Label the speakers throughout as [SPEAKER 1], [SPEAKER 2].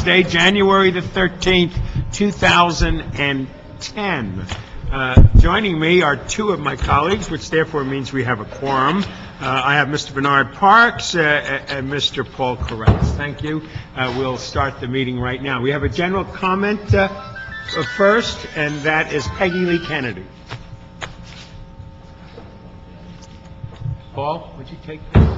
[SPEAKER 1] Monday, January the 13th, 2010. Joining me are two of my colleagues, which therefore means we have a quorum. I have Mr. Bernard Parks and Mr. Paul Koretz. Thank you. We'll start the meeting right now. We have a general comment first, and that is Peggy Lee Kennedy. Paul, would you take this?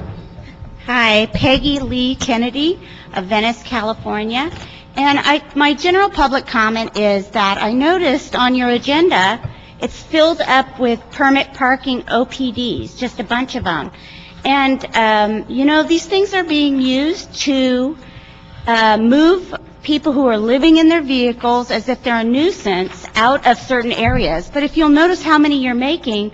[SPEAKER 2] Hi, Peggy Lee Kennedy of Venice, California. And my general public comment is that I noticed on your agenda, it's filled up with permit parking OPDs, just a bunch of them. And, these things are being used to move people who are living in their vehicles as if they're a nuisance out of certain areas. But if you'll notice how many you're making,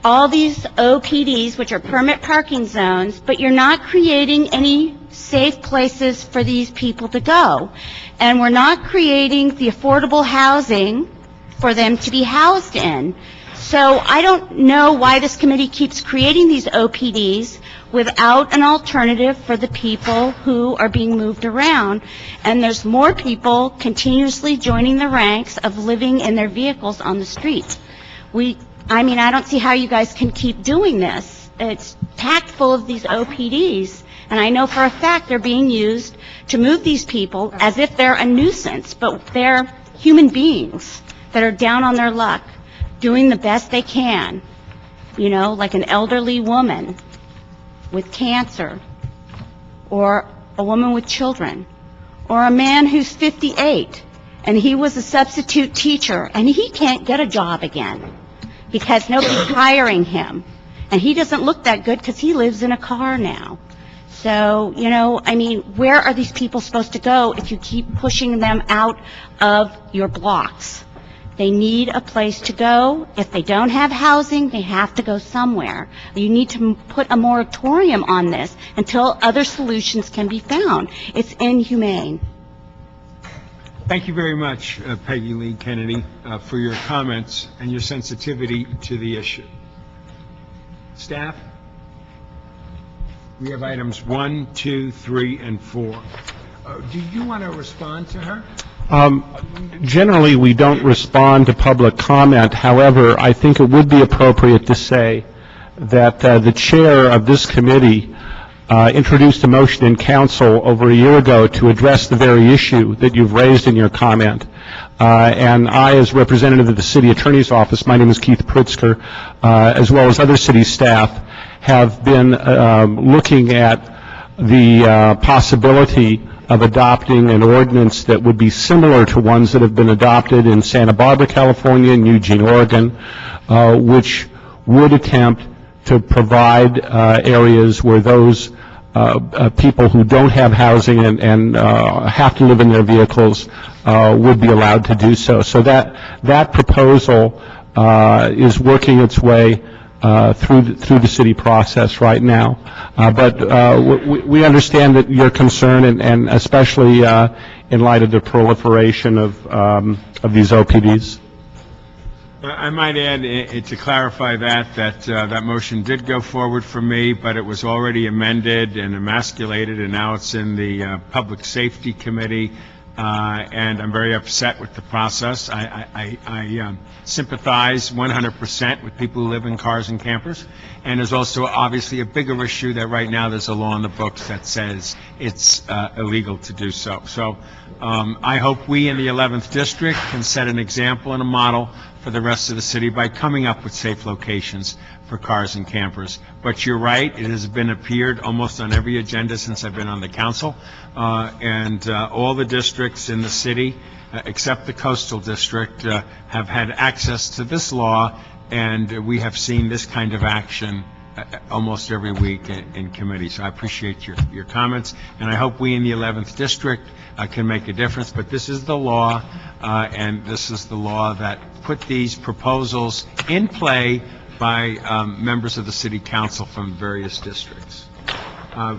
[SPEAKER 2] all these OPDs, which are permit parking zones, but you're not creating any safe places for these people to go. And we're not creating the affordable housing for them to be housed in. So I don't know why this committee keeps creating these OPDs without an alternative for the people who are being moved around. And there's more people continuously joining the ranks of living in their vehicles on the streets. I don't see how you guys can keep doing this. It's packed full of these OPDs, and I know for a fact they're being used to move these people as if they're a nuisance, but they're human beings that are down on their luck, doing the best they can, like an elderly woman with cancer, or a woman with children, or a man who's 58, and he was a substitute teacher, and he can't get a job again because nobody's hiring him. And he doesn't look that good because he lives in a car now. So, where are these people supposed to go if you keep pushing them out of your blocks? They need a place to go. If they don't have housing, they have to go somewhere. You need to put a moratorium on this until other solutions can be found. It's inhumane.
[SPEAKER 1] Thank you very much, Peggy Lee Kennedy, for your comments and your sensitivity to the issue. Staff? We have items 1, 2, 3, and 4. Do you want to respond to her?
[SPEAKER 3] Generally, we don't respond to public comment. However, I think it would be appropriate to say that the chair of this committee introduced a motion in council over a year ago to address the very issue that you've raised in your comment. And I, as representative of the city attorney's office, my name is Keith Pritzker, as well as other city staff, have been looking at the possibility of adopting an ordinance that would be similar to ones that have been adopted in Santa Barbara, California, and Eugene, Oregon, which would attempt to provide areas where those people who don't have housing and have to live in their vehicles would be allowed to do so. So that proposal is working its way through the city process right now. But we understand that your concern, and especially in light of the proliferation of these OPDs.
[SPEAKER 1] I might add, to clarify that motion did go forward for me, but it was already amended and emasculated, and now it's in the Public Safety Committee, and I'm very upset with the process. I sympathize 100% with people who live in cars and campers, and there's also obviously a bigger issue that right now there's a law in the books that says it's illegal to do so. So I hope we in the 11th District can set an example and a model for the rest of the city by coming up with safe locations for cars and campers. But you're right, it has been appeared almost on every agenda since I've been on the council, and all the districts in the city, except the coastal district, have had access to this law, and we have seen this kind of action almost every week in committee. So I appreciate your comments, and I hope we in the 11th District can make a difference. But this is the law, and this is the law that put these proposals in play by members of the City Council from various districts.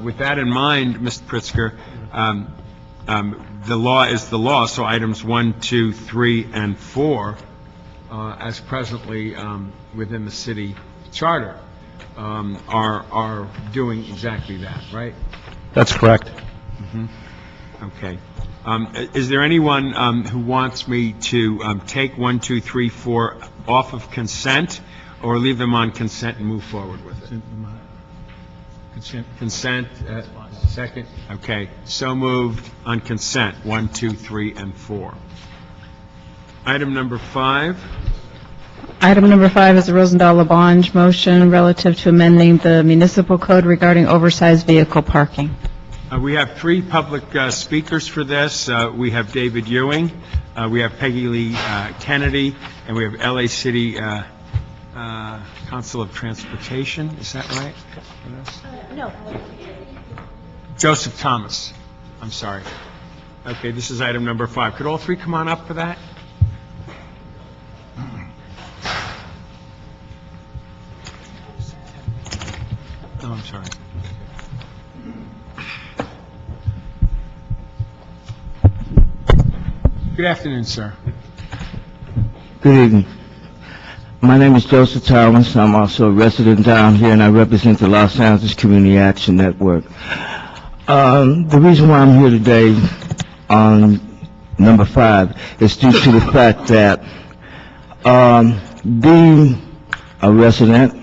[SPEAKER 1] With that in mind, Mr. Pritzker, the law is the law, so items 1, 2, 3, and 4, as presently within the city charter, are doing exactly that, right?
[SPEAKER 3] That's correct.
[SPEAKER 1] Mm-hmm. Okay. Is there anyone who wants me to take 1, 2, 3, 4 off of consent, or leave them on consent and move forward with it? Consent, second? Okay, so moved on consent, 1, 2, 3, and 4. Item number 5.
[SPEAKER 4] Item number 5 is the Rosendahl-Labange motion relative to amending the municipal code regarding oversized vehicle parking.
[SPEAKER 1] We have 3 public speakers for this. We have David Ewing, we have Peggy Lee Kennedy, and we have LA City Council of Transportation. Is that right?
[SPEAKER 2] No.
[SPEAKER 1] Joseph Thomas. I'm sorry. Okay, this is item number 5. Could all 3 come on up for that? Oh, I'm sorry. Good afternoon, sir.
[SPEAKER 5] Good evening. My name is Joseph Thomas. I'm also a resident down here, and I represent the Los Angeles Community Action Network. The reason why I'm here today on number 5 is due to the fact that being a resident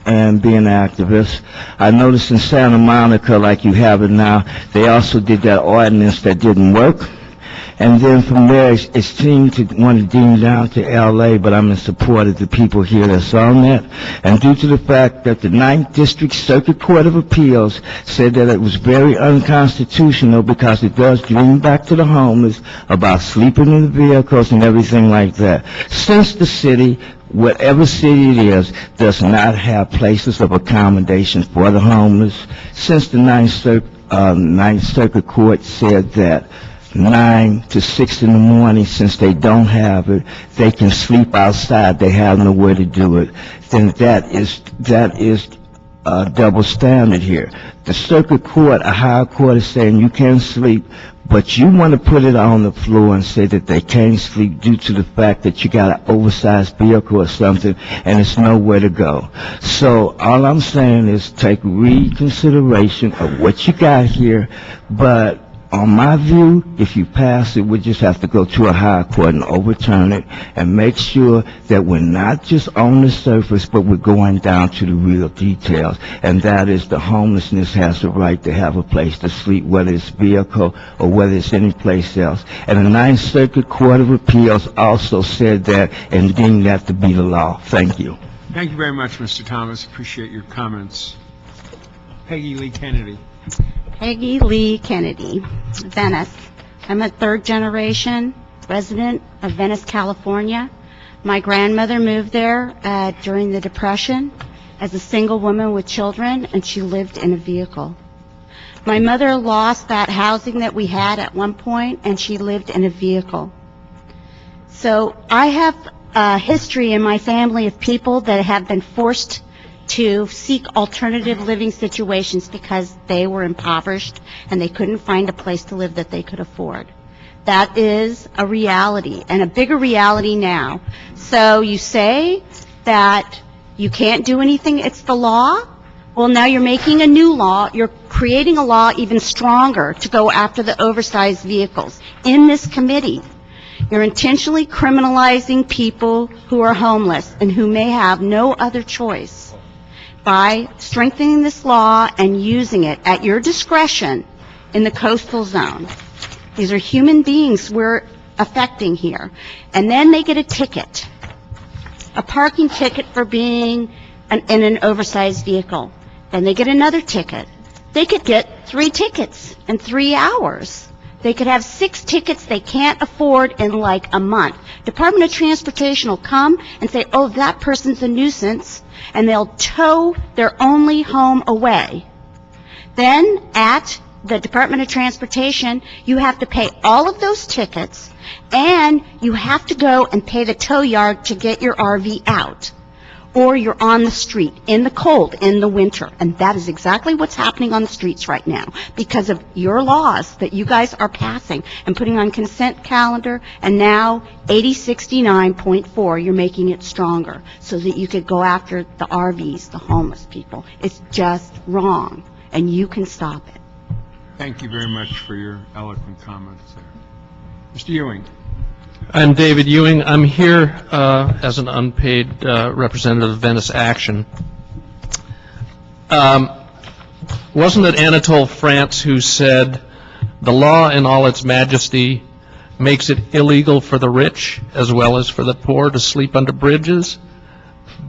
[SPEAKER 5] and being an activist, I noticed in Santa Monica, like you have it now, they also did that ordinance that didn't work. And then from there, it seemed to want to deem down to L.A., but I'm in support of the people here that's on that. And due to the fact that the 9th District Circuit Court of Appeals said that it was very unconstitutional because it does dream back to the homeless about sleeping in the vehicles and everything like that. Since the city, whatever city it is, does not have places of accommodation for the homeless, since the 9th Circuit Court said that 9 to 6 in the morning, since they don't have it, they can sleep outside, they have nowhere to do it, then that is a double standard here. The circuit court, a higher court, is saying you can't sleep, but you want to put it on the floor and say that they can't sleep due to the fact that you got an oversized vehicle or something and it's nowhere to go. So all I'm saying is take reconsideration of what you got here, but on my view, if you pass it, we just have to go to a higher court and overturn it and make sure that we're not just on the surface, but we're going down to the real details. And that is the homelessness has the right to have a place to sleep, whether it's vehicle or whether it's any place else. And the 9th Circuit Court of Appeals also said that and deemed that to be the law. Thank you.
[SPEAKER 1] Thank you very much, Mr. Thomas. Appreciate your comments. Peggy Lee Kennedy.
[SPEAKER 2] Peggy Lee Kennedy, Venice. I'm a 3rd-generation resident of Venice, California. My grandmother moved there during the Depression as a single woman with children, and she lived in a vehicle. My mother lost that housing that we had at one point, and she lived in a vehicle. So I have a history in my family of people that have been forced to seek alternative living situations because they were impoverished and they couldn't find a place to live that they could afford. That is a reality, and a bigger reality now. So you say that you can't do anything, it's the law? Well, now you're making a new law. You're creating a law even stronger to go after the oversized vehicles. In this committee, you're intentionally criminalizing people who are homeless and who may have no other choice by strengthening this law and using it at your discretion in the coastal zone. These are human beings we're affecting here. And then they get a ticket, a parking ticket for being in an oversized vehicle. Then they get another ticket. They could get 3 tickets in 3 hours. They could have 6 tickets they can't afford in like a month. Department of Transportation will come and say, oh, that person's a nuisance, and they'll tow their only home away. Then at the Department of Transportation, you have to pay all of those tickets, and you have to go and pay the tow yard to get your RV out. Or you're on the street in the cold, in the winter. And that is exactly what's happening on the streets right now because of your laws that you guys are passing and putting on consent calendar. And now 8069.4, you're making it stronger so that you could go after the RVs, the homeless people. It's just wrong, and you can stop it.
[SPEAKER 1] Thank you very much for your eloquent comments there. Mr. Ewing.
[SPEAKER 6] I'm David Ewing. I'm here as an unpaid representative of Venice Action. Wasn't it Anatole France who said, "The law in all its majesty makes it illegal for the rich as well as for the poor to sleep under bridges"?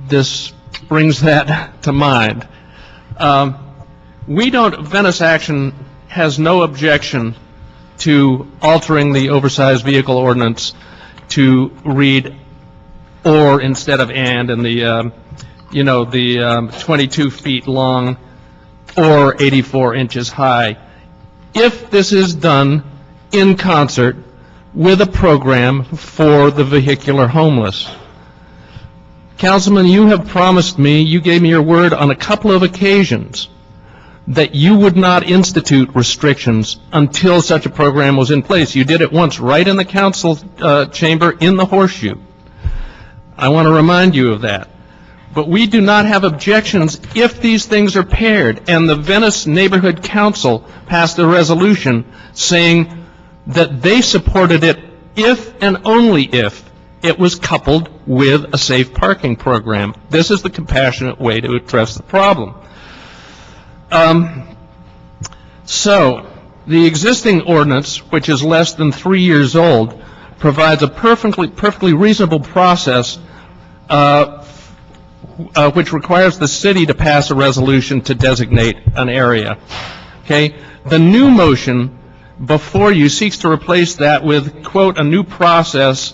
[SPEAKER 6] This brings that to mind. Venice Action has no objection to altering the oversized vehicle ordinance to read "or" instead of "and" in the 22 feet long or 84 inches high, if this is done in concert with a program for the vehicular homeless. Councilman, you have promised me, you gave me your word on a couple of occasions, that you would not institute restrictions until such a program was in place. You did it once right in the council chamber in the Horseshoe. I want to remind you of that. But we do not have objections if these things are paired. And the Venice Neighborhood Council passed a resolution saying that they supported it if and only if it was coupled with a safe parking program. This is the compassionate way to address the problem. So, the existing ordinance, which is less than 3 years old, provides a perfectly reasonable process which requires the city to pass a resolution to designate an area. Okay? The new motion before you seeks to replace that with, quote, "a new process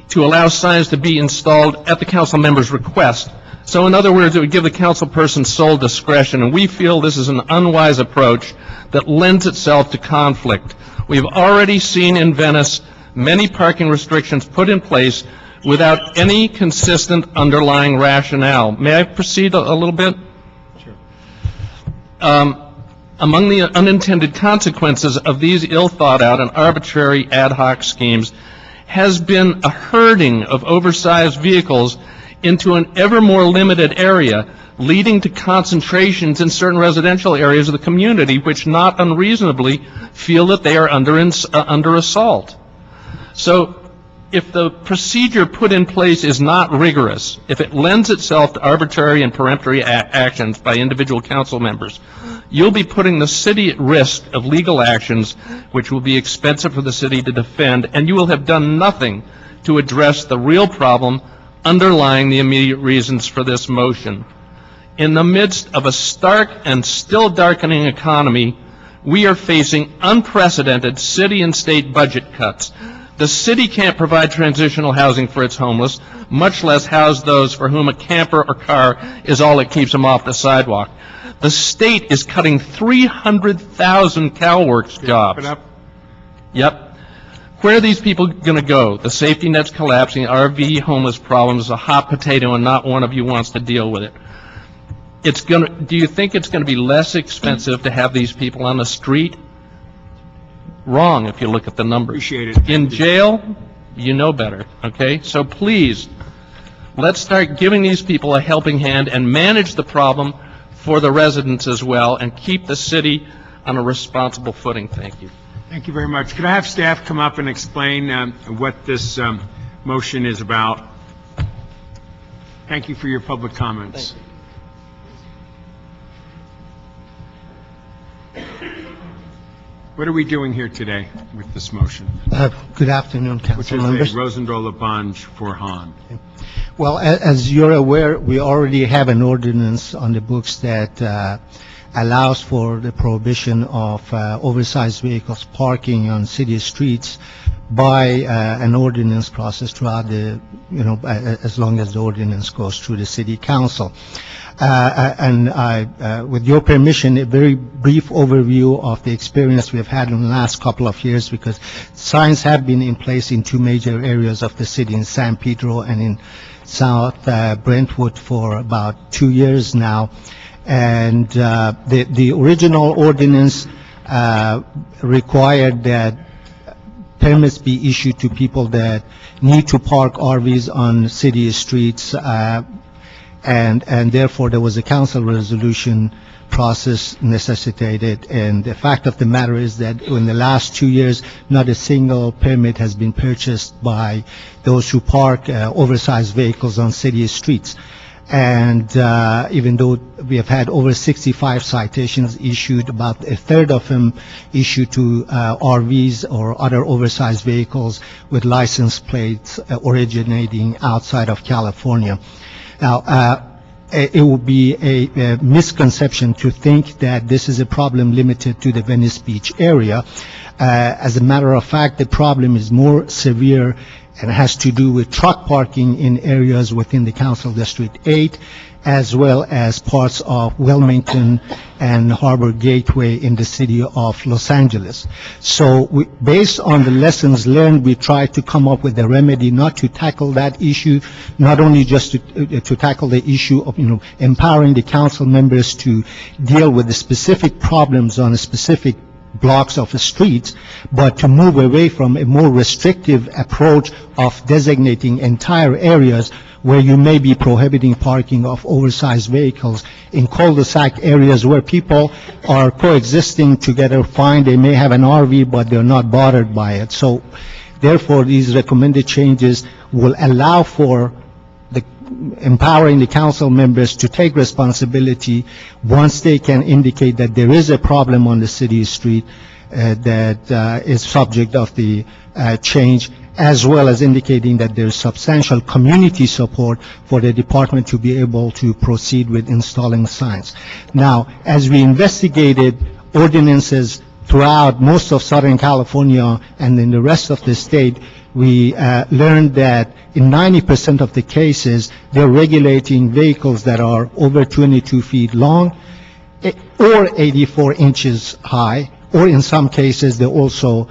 [SPEAKER 6] to allow signs to be installed at the council member's request." So in other words, it would give the council person sole discretion, and we feel this is an unwise approach that lends itself to conflict. We've already seen in Venice many parking restrictions put in place without any consistent underlying rationale. May I proceed a little bit? Sure. Among the unintended consequences of these ill-thought-out and arbitrary ad hoc schemes has been a herding of oversized vehicles into an ever more limited area, leading to concentrations in certain residential areas of the community which not unreasonably feel that they are under assault. So if the procedure put in place is not rigorous, if it lends itself to arbitrary and peremptory actions by individual council members, you'll be putting the city at risk of legal actions which will be expensive for the city to defend, and you will have done nothing to address the real problem underlying the immediate reasons for this motion. In the midst of a stark and still darkening economy, we are facing unprecedented city and state budget cuts. The city can't provide transitional housing for its homeless, much less house those for whom a camper or car is all that keeps them off the sidewalk. The state is cutting 300,000 CalWorks jobs. Yep. Where are these people going to go? The safety net's collapsing. The RV homeless problem is a hot potato, and not one of you wants to deal with it. Do you think it's going to be less expensive to have these people on the street? Wrong, if you look at the numbers.
[SPEAKER 1] Appreciate it.
[SPEAKER 6] In jail, you know better, okay? So please, let's start giving these people a helping hand and manage the problem for the residents as well, and keep the city on a responsible footing. Thank you.
[SPEAKER 1] Thank you very much. Could I have staff come up and explain what this motion is about? Thank you for your public comments. What are we doing here today with this motion?
[SPEAKER 7] Good afternoon,
[SPEAKER 1] Which
[SPEAKER 7] council
[SPEAKER 1] is
[SPEAKER 7] members.
[SPEAKER 1] a Rosendahl-Labange for Hahn.
[SPEAKER 7] Well, as you're aware, we already have an ordinance on the books that allows for the prohibition of oversized vehicles parking on city streets by an ordinance process throughout the, as long as the ordinance goes through the city council. And with your permission, a very brief overview of the experience we've had in the last couple of years, because signs have been in place in two major areas of the city, in San Pedro and in South Brentwood, for about 2 years now. And the original ordinance required that permits be issued to people that need to park RVs on city streets, and therefore there was a council resolution process necessitated. And the fact of the matter is that in the last 2 years, not a single permit has been purchased by those who park oversized vehicles on city streets. And even though we have had over 65 citations issued, about a third of them issued to RVs or other oversized vehicles with license plates originating outside of California. Now, it would be a misconception to think that this is a problem limited to the Venice Beach area. As a matter of fact, the problem is more severe and has to do with truck parking in areas within the Council District 8, as well as parts of Wilmington and Harbor Gateway in the city of Los Angeles. So based on the lessons learned, we tried to come up with a remedy not to tackle that issue, not only just to tackle the issue of, empowering the council members to deal with the specific problems on a specific blocks of the streets, but to move away from a more restrictive approach of designating entire areas where you may be prohibiting parking of oversized vehicles in cul-de-sac areas where people are coexisting together fine. They may have an RV, but they're not bothered by it. So therefore, these recommended changes will allow for empowering the council members to take responsibility once they can indicate that there is a problem on the city street that is subject of the change, as well as indicating that there is substantial community support for the department to be able to proceed with installing signs. Now, as we investigated ordinances throughout most of Southern California and in the rest of the state, we learned that in 90% of the cases, they're regulating vehicles that are over 22 feet long or 84 inches high, or in some cases, they also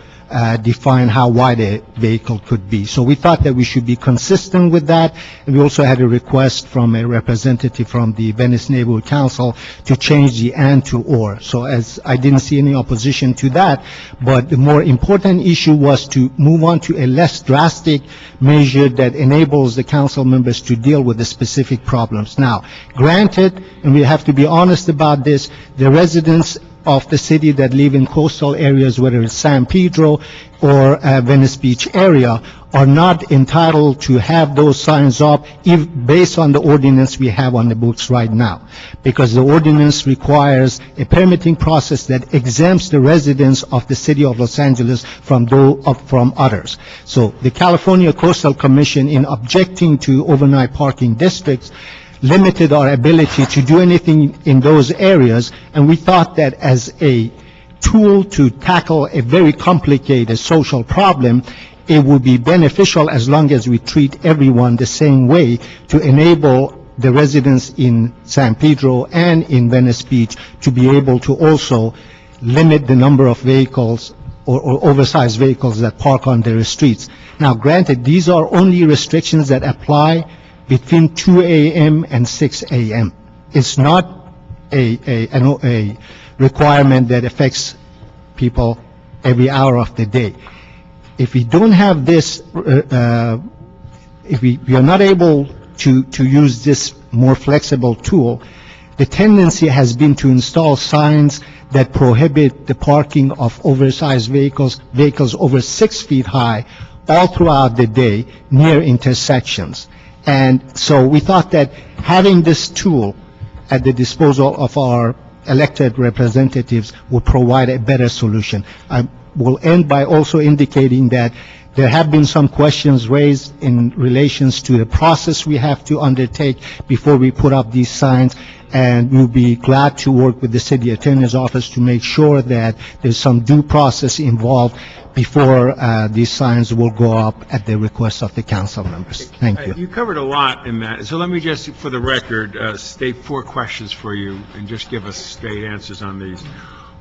[SPEAKER 7] define how wide a vehicle could be. So we thought that we should be consistent with that. And we also had a request from a representative from the Venice Neighborhood Council to change the and to or. So as I didn't see any opposition to that, but the more important issue was to move on to a less drastic measure that enables the council members to deal with the specific problems. Now, granted, and we have to be honest about this, the residents of the city that live in coastal areas, whether it's San Pedro or Venice Beach area, are not entitled to have those signs up based on the ordinance we have on the books right now, because the ordinance requires a permitting process that exempts the residents of the city of Los Angeles from others. So the California Coastal Commission, in objecting to overnight parking districts, limited our ability to do anything in those areas, and we thought that as a tool to tackle a very complicated social problem, it would be beneficial as long as we treat everyone the same way to enable the residents in San Pedro and in Venice Beach to be able to also limit the number of vehicles or oversized vehicles that park on their streets. Now, granted, these are only restrictions that apply between 2 a.m. and 6 a.m. It's not a requirement that affects people every hour of the day. If we don't have this, if we are not able to use this more flexible tool, the tendency has been to install signs that prohibit the parking of oversized vehicles over 6 feet high all throughout the day near intersections. And so we thought that having this tool at the disposal of our elected representatives would provide a better solution. I will end by also indicating that there have been some questions raised in relations to the process we have to undertake before we put up these signs, and we'll be glad to work with the city attorney's office to make sure that there's some due process involved before these signs will go up at the request of the council members. Thank you.
[SPEAKER 1] You covered a lot in that, so let me just, for the record, state 4 questions for you and just give us straight answers on these.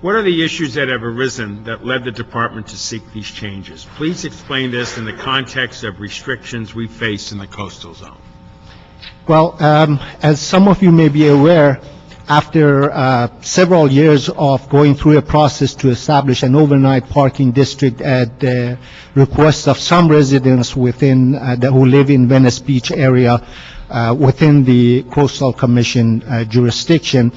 [SPEAKER 1] What are the issues that have arisen that led the department to seek these changes? Please explain this in the context of restrictions we face in the coastal zone.
[SPEAKER 7] Well, as some of you may be aware, after several years of going through a process to establish an overnight parking district at the request of some residents within who live in Venice Beach area, within the Coastal Commission jurisdiction.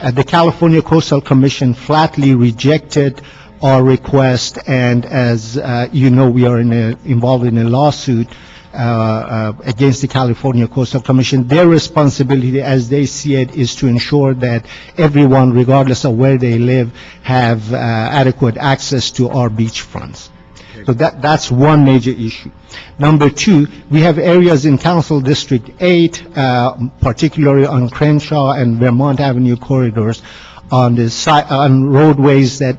[SPEAKER 7] The California Coastal Commission flatly rejected our request, and as you know, we are involved in a lawsuit against the California Coastal Commission. Their responsibility, as they see it, is to ensure that everyone, regardless of where they live, have adequate access to our beachfronts. So that's one major issue. Number two, we have areas in Council District 8, particularly on Crenshaw and Vermont Avenue corridors, on roadways that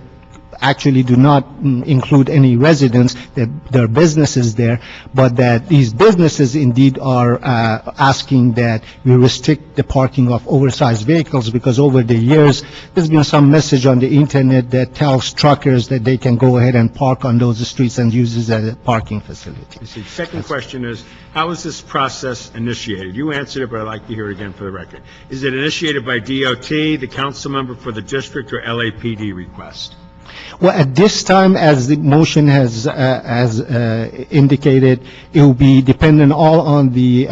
[SPEAKER 7] actually do not include any residents. There are businesses there, but that these businesses indeed are asking that we restrict the parking of oversized vehicles, because over the years there's been some message on the internet that tells truckers that they can go ahead and park on those streets and use it as a parking facility.
[SPEAKER 1] Second question is, how is this process initiated? You answered it, but I'd like to hear it again for the record. Is it initiated by DOT, the council member for the district, or LAPD request?
[SPEAKER 7] Well, at this time, as the motion has indicated, it will be dependent all on the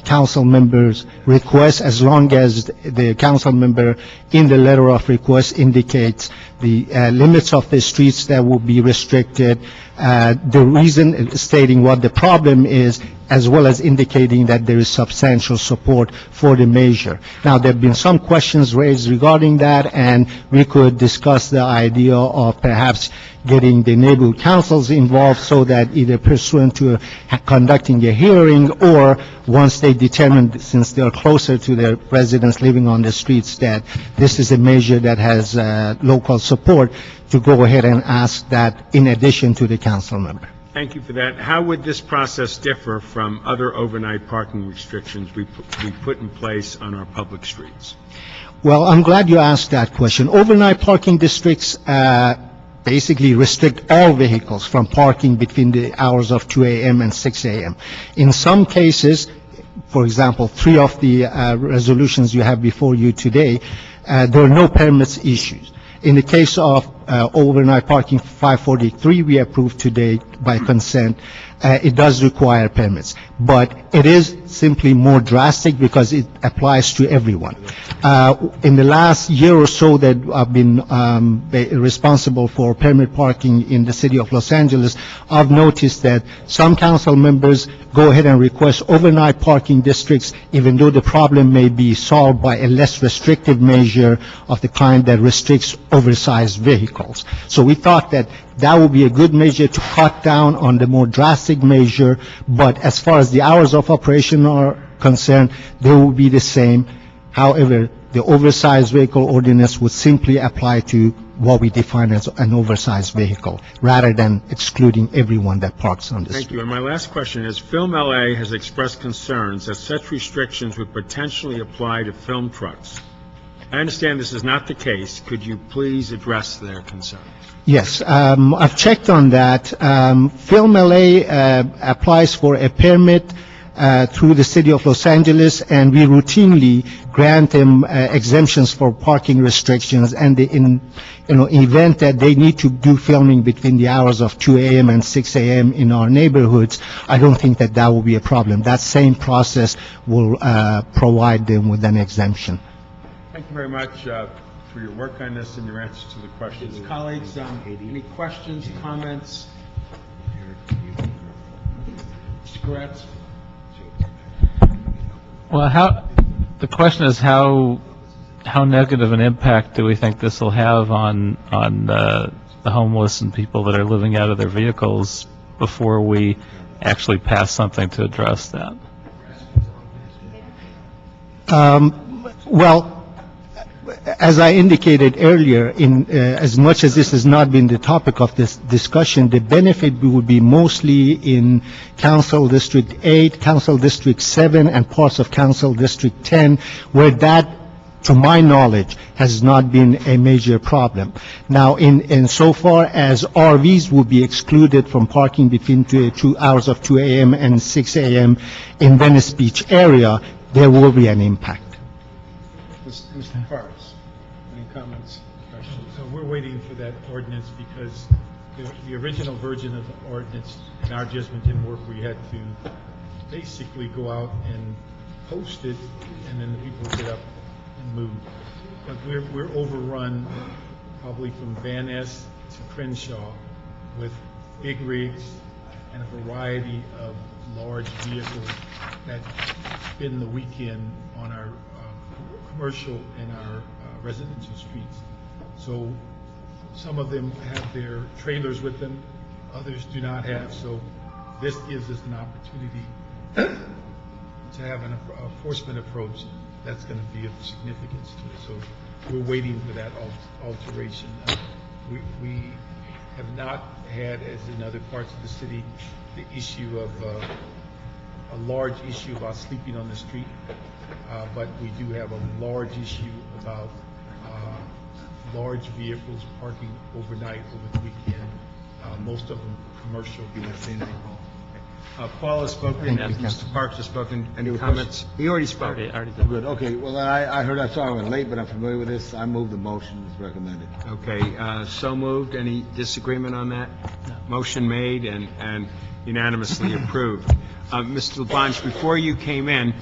[SPEAKER 7] council member's request, as long as the council member in the letter of request indicates the limits of the streets that will be restricted, the reason stating what the problem is, as well as indicating that there is substantial support for the measure. Now, there have been some questions raised regarding that, and we could discuss the idea of perhaps getting the neighborhood councils involved, so that either pursuant to conducting a hearing, or once they determine, since they are closer to their residents living on the streets, that this is a measure that has local support, to go ahead and ask that in addition to the council member.
[SPEAKER 1] Thank you for that. How would this process differ from other overnight parking restrictions we put in place on our public streets?
[SPEAKER 7] Well, I'm glad you asked that question. Overnight parking districts basically restrict all vehicles from parking between the hours of 2 a.m. and 6 a.m. In some cases, for example, 3 of the resolutions you have before you today, there are no permits issued. In the case of overnight parking 543 we approved today by consent, it does require permits, but it is simply more drastic because it applies to everyone. In the last year or so that I've been responsible for permit parking in the city of Los Angeles, I've noticed that some council members go ahead and request overnight parking districts, even though the problem may be solved by a less restrictive measure of the kind that restricts oversized vehicles. So we thought that that would be a good measure to cut down on the more drastic measure, but as far as the hours of operation are concerned, they will be the same. However, the oversized vehicle ordinance would simply apply to what we define as an oversized vehicle, rather than excluding everyone that parks on the street.
[SPEAKER 1] Thank you. And my last question is, Film LA has expressed concerns that such restrictions would potentially apply to film trucks. I understand this is not the case. Could you please address their concerns?
[SPEAKER 7] Yes, I've checked on that. Film LA applies for a permit through the city of Los Angeles, and we routinely grant them exemptions for parking restrictions. And in event that they need to do filming between the hours of 2 a.m. and 6 a.m. in our neighborhoods, I don't think that that will be a problem. That same process will provide them with an exemption.
[SPEAKER 1] Thank you very much for your work on this and your answers to the questions. Colleagues, any questions, comments? Mr. Koretz?
[SPEAKER 8] Well, the question is how negative an impact do we think this will have on the homeless and people that are living out of their vehicles before we actually pass something to address that?
[SPEAKER 7] Well, as I indicated earlier, as much as this has not been the topic of this discussion, the benefit would be mostly in Council District 8, Council District 7, and parts of Council District 10, where that, to my knowledge, has not been a major problem. Now, in so far as RVs will be excluded from parking between 2 hours of 2 a.m. and 6 a.m. in Venice Beach area, there will be an impact.
[SPEAKER 1] Mr. Forrest, any comments, questions?
[SPEAKER 9] So we're waiting for that ordinance because the original version of the ordinance, in our judgment, didn't work. We had to basically go out and posted, and then the people get up and move. But we're overrun probably from Van Ness to Crenshaw with big rigs and a variety of large vehicles that spend the weekend on our commercial and our residential streets. So some of them have their trailers with them, others do not have. So this gives us an opportunity to have an enforcement approach that's going to be of significance to it. So we're waiting for that alteration. We have not had, as in other parts of the city, the issue of a large issue about sleeping on the street, but we do have a large issue about large vehicles parking overnight over the weekend, most of them commercial.
[SPEAKER 1] Paul has spoken, Mr. Parks has spoken. Any comments? He already spoke.
[SPEAKER 8] Already did.
[SPEAKER 10] Good, okay, well, I heard, I saw I went late, but I'm familiar with this. I move the motion as recommended.
[SPEAKER 1] Okay, so moved. Any disagreement on that? No. Motion made and unanimously approved. Mr. Labange, before you came in,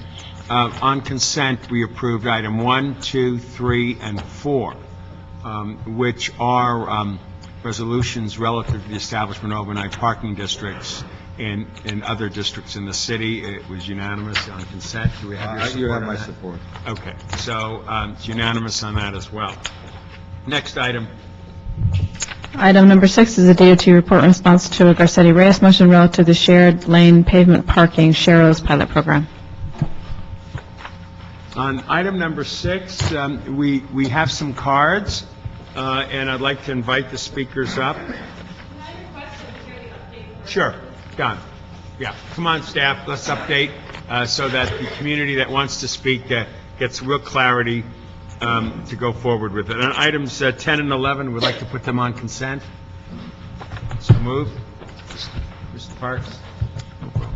[SPEAKER 1] on consent, we approved item 1, 2, 3, and 4, which are resolutions relative to the establishment of overnight parking districts in other districts in the city. It was unanimous on consent. Do we have your support?
[SPEAKER 10] You have
[SPEAKER 1] on
[SPEAKER 10] my
[SPEAKER 1] that?
[SPEAKER 10] support.
[SPEAKER 1] Okay, so it's unanimous on that as well. Next item.
[SPEAKER 4] Item number 6 is a DOT report in response to a Garcetti Reyes motion relative to the shared lane pavement parking Sharrows pilot program.
[SPEAKER 1] On item number 6, we have some cards, and I'd like to invite the speakers up. Sure, done. Yeah, come on, staff, let's update so that the community that wants to speak gets real clarity to go forward with it. On items 10 and 11, we'd like to put them on consent. So moved. Mr. Parks? No problem.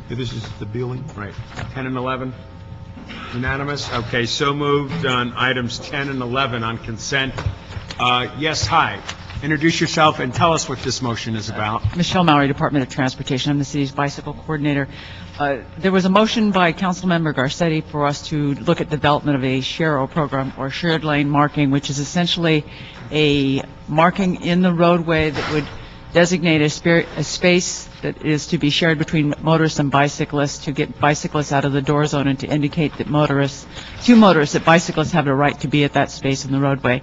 [SPEAKER 1] This is the building? Right. 10 and 11? Unanimous? Okay, so moved on items 10 and 11 on consent. Yes, hi. Introduce yourself and tell us what this motion is about.
[SPEAKER 11] Michelle Mowry, Department of Transportation. I'm the city's bicycle coordinator. There was a motion by Councilmember Garcetti for us to look at development of a SHARO program, or shared lane marking, which is essentially a marking in the roadway that would designate a space that is to be shared between motorists and bicyclists to get bicyclists out of the door zone and to indicate that that bicyclists have a right to be at that space in the roadway.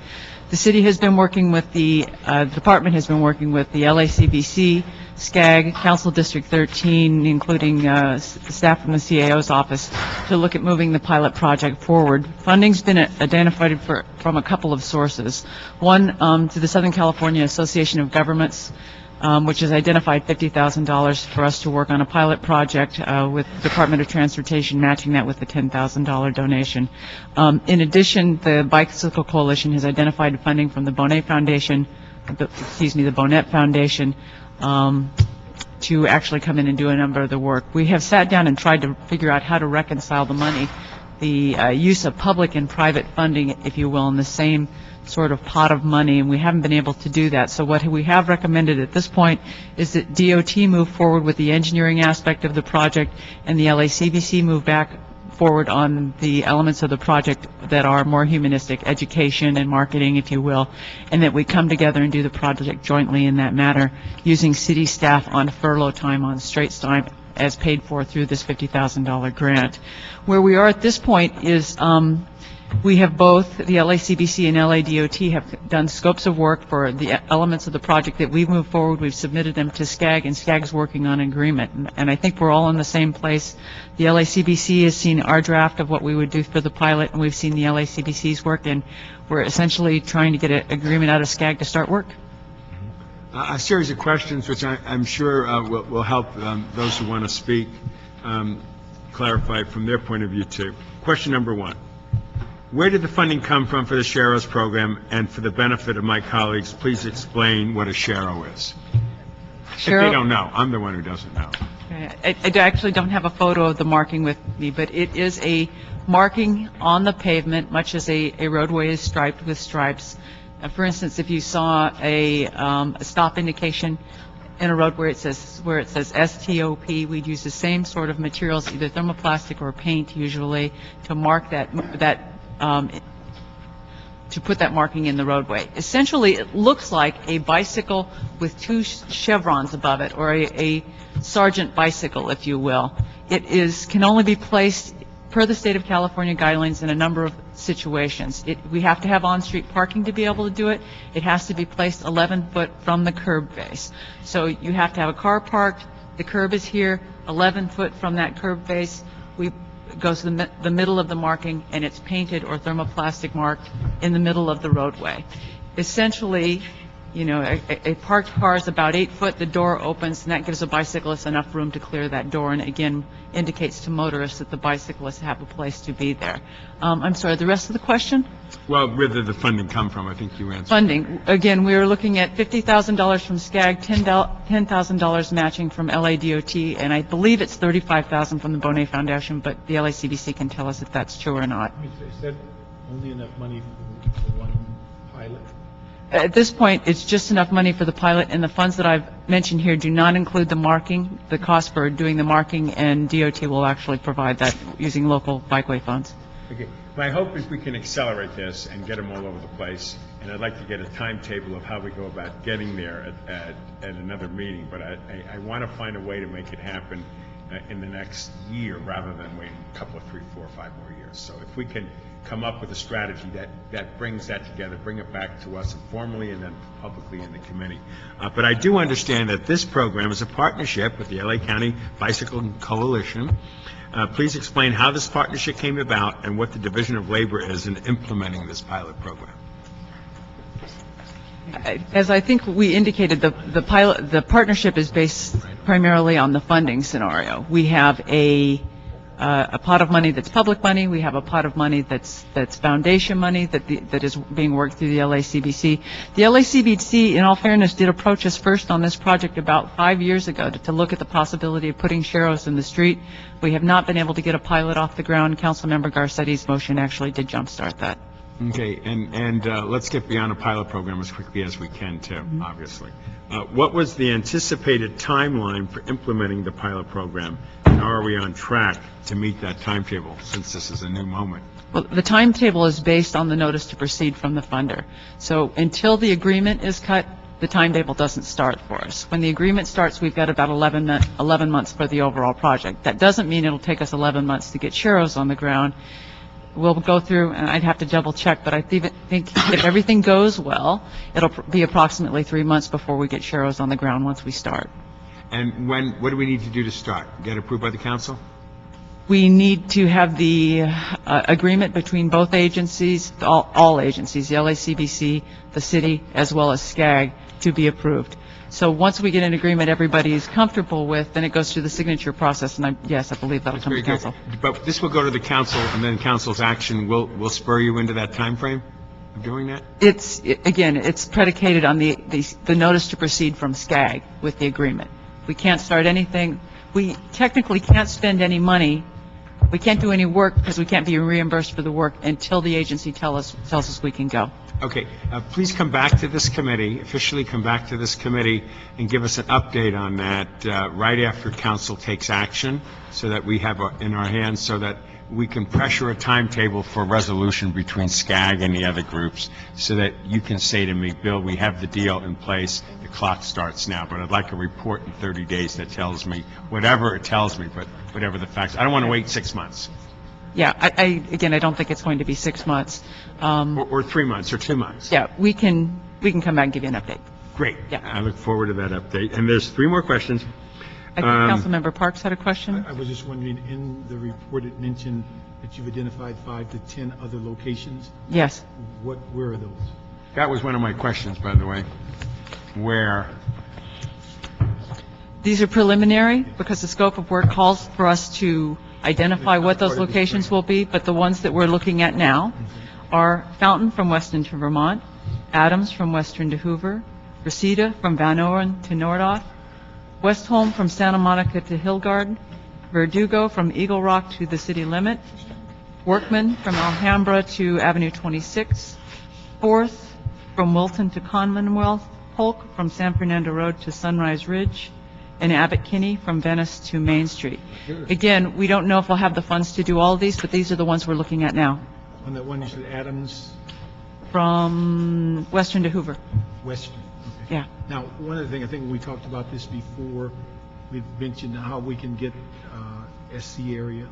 [SPEAKER 11] The city has been working with the department has been working with the LACBC, SCAG, Council District 13, including staff from the CAO's office, to look at moving the pilot project forward. Funding's been identified from a couple of sources. One, to the Southern California Association of Governments, which has identified $50,000 for us to work on a pilot project with Department of Transportation matching that with the $10,000 donation. In addition, the Bicycle Coalition has identified funding from the Bonet Foundation, the Bonet Foundation, to actually come in and do a number of the work. We have sat down and tried to figure out how to reconcile the money, the use of public and private funding, if you will, in the same sort of pot of money, and we haven't been able to do that. So what we have recommended at this point is that DOT move forward with the engineering aspect of the project, and the LACBC move back forward on the elements of the project that are more humanistic, education and marketing, if you will, and that we come together and do the project jointly in that matter, using city staff on furlough time, on straight time, as paid for through this $50,000 grant. Where we are at this point is we have both, the LACBC and LADOT have done scopes of work for the elements of the project that we've moved forward. We've submitted them to SCAG, and SCAG's working on an agreement. And I think we're all in the same place. The LACBC has seen our draft of what we would do for the pilot, and we've seen the LACBC's work, and we're essentially trying to get an agreement out of SCAG to start work.
[SPEAKER 1] A series of questions which I'm sure will help those who want to speak clarify from their point of view too. Question number 1. Where did the funding come from for the SHARO's program? And for the benefit of my colleagues, please explain what a SHARO is. If they don't know, I'm the one who doesn't know.
[SPEAKER 11] I actually don't have a photo of the marking with me, but it is a marking on the pavement, much as a roadway is striped with stripes. For instance, if you saw a stop indication in a road where it says STOP, we'd use the same sort of materials, either thermoplastic or paint usually, to mark to put that marking in the roadway. Essentially, it looks like a bicycle with two chevrons above it, or a sergeant bicycle, if you will. It can only be placed per the state of California guidelines in a number of situations. We have to have on-street parking to be able to do it. It has to be placed 11 foot from the curb base. So you have to have a car parked, the curb is here, 11 foot from that curb base. It goes to the middle of the marking, and it's painted or thermoplastic marked in the middle of the roadway. Essentially, a parked car is about 8 foot, the door opens, and that gives a bicyclist enough room to clear that door, and again, indicates to motorists that the bicyclists have a place to be there. I'm sorry, the rest of the question?
[SPEAKER 1] Well, where did the funding come from? I think you answered.
[SPEAKER 11] Funding. Again, we were looking at $50,000 from SCAG, $10,000 matching from LADOT, and I believe it's $35,000 from the Bonet Foundation, but the LACBC can tell us if that's true or not.
[SPEAKER 9] Is that only enough money for one pilot?
[SPEAKER 11] At this point, it's just enough money for the pilot, and the funds that I've mentioned here do not include the marking, the cost for doing the marking, and DOT will actually provide that using local bikeway funds.
[SPEAKER 1] Okay. My hope is we can accelerate this and get them all over the place, and I'd like to get a timetable of how we go about getting there at another meeting, but I want to find a way to make it happen in the next year rather than waiting a couple of 3, 4, 5 more years. So if we can come up with a strategy that brings that together, bring it back to us informally and then publicly in the committee. But I do understand that this program is a partnership with the LA County Bicycle Coalition. Please explain how this partnership came about and what the division of labor is in implementing this pilot program.
[SPEAKER 11] As I think we indicated, the partnership is based primarily on the funding scenario. We have a pot of money that's public money. We have a pot of money that's foundation money that is being worked through the LACBC. The LACBC, in all fairness, did approach us first on this project about 5 years ago to look at the possibility of putting sharrows in the street. We have not been able to get a pilot off the ground. Councilmember Garcetti's motion actually did jumpstart that.
[SPEAKER 1] Okay, and let's get beyond a pilot program as quickly as we can, too, obviously. What was the anticipated timeline for implementing the pilot program, and are we on track to meet that timetable, since this is a new moment?
[SPEAKER 11] Well, the timetable is based on the notice to proceed from the funder. So until the agreement is cut, the timetable doesn't start for us. When the agreement starts, we've got about 11 months for the overall project. That doesn't mean it'll take us 11 months to get sharrows on the ground. We'll go through, and I'd have to double check, but I think if everything goes well, it'll be approximately 3 months before we get sharrows on the ground once we start.
[SPEAKER 1] And what do we need to do to start? Get approved by the council?
[SPEAKER 11] We need to have the agreement between both agencies, all agencies, the LACBC, the city, as well as SCAG, to be approved. So once we get an agreement everybody is comfortable with, then it goes through the signature process, and I believe that'll come to council.
[SPEAKER 1] But this will go to the council, and then council's action will spur you into that time frame of doing that?
[SPEAKER 11] It's predicated on the notice to proceed from SCAG with the agreement. We can't start anything. We technically can't spend any money. We can't do any work because we can't be reimbursed for the work until the agency tells us we can go.
[SPEAKER 1] Okay. Please come back to this committee, officially come back to this committee, and give us an update on that right after council takes action, so that we have in our hands, so that we can pressure a timetable for resolution between SCAG and the other groups, so that you can say to me, Bill, we have the deal in place, the clock starts now, but I'd like a report in 30 days that tells me whatever it tells me, but whatever the facts. I don't want to wait 6 months.
[SPEAKER 11] Yeah, I don't think it's going to be 6 months.
[SPEAKER 1] Or 3 months, or 2 months.
[SPEAKER 11] Yeah, we can come back and give you an update.
[SPEAKER 1] Great.
[SPEAKER 11] Yeah.
[SPEAKER 1] I look forward to that update. And there's 3 more questions.
[SPEAKER 11] I think Councilmember Parks had a question.
[SPEAKER 9] I was just wondering, in the report it mentioned that you've identified 5 to 10 other locations.
[SPEAKER 11] Yes.
[SPEAKER 9] Where are those?
[SPEAKER 1] That was one of my questions, by the way. Where?
[SPEAKER 11] These are preliminary because the scope of work calls for us to identify what those locations will be, but the ones that we're looking at now are Fountain from Weston to Vermont, Adams from Western to Hoover, Reseda from Van Oren to Nordoff, Westholm from Santa Monica to Hillgard, Verdugo from Eagle Rock to the city limit, Workman from Alhambra to Avenue 26, Fourth from Wilton to Commonwealth, Polk from San Fernando Road to Sunrise Ridge, and Abbott Kinney from Venice to Main Street. Again, we don't know if we'll have the funds to do all of these, but these are the ones we're looking at now.
[SPEAKER 9] On that one, you said Adams,
[SPEAKER 11] From Western to Hoover.
[SPEAKER 9] Western. Okay.
[SPEAKER 11] Yeah.
[SPEAKER 9] Now, one other thing, I think we talked about this before, we've mentioned how we can get SC area.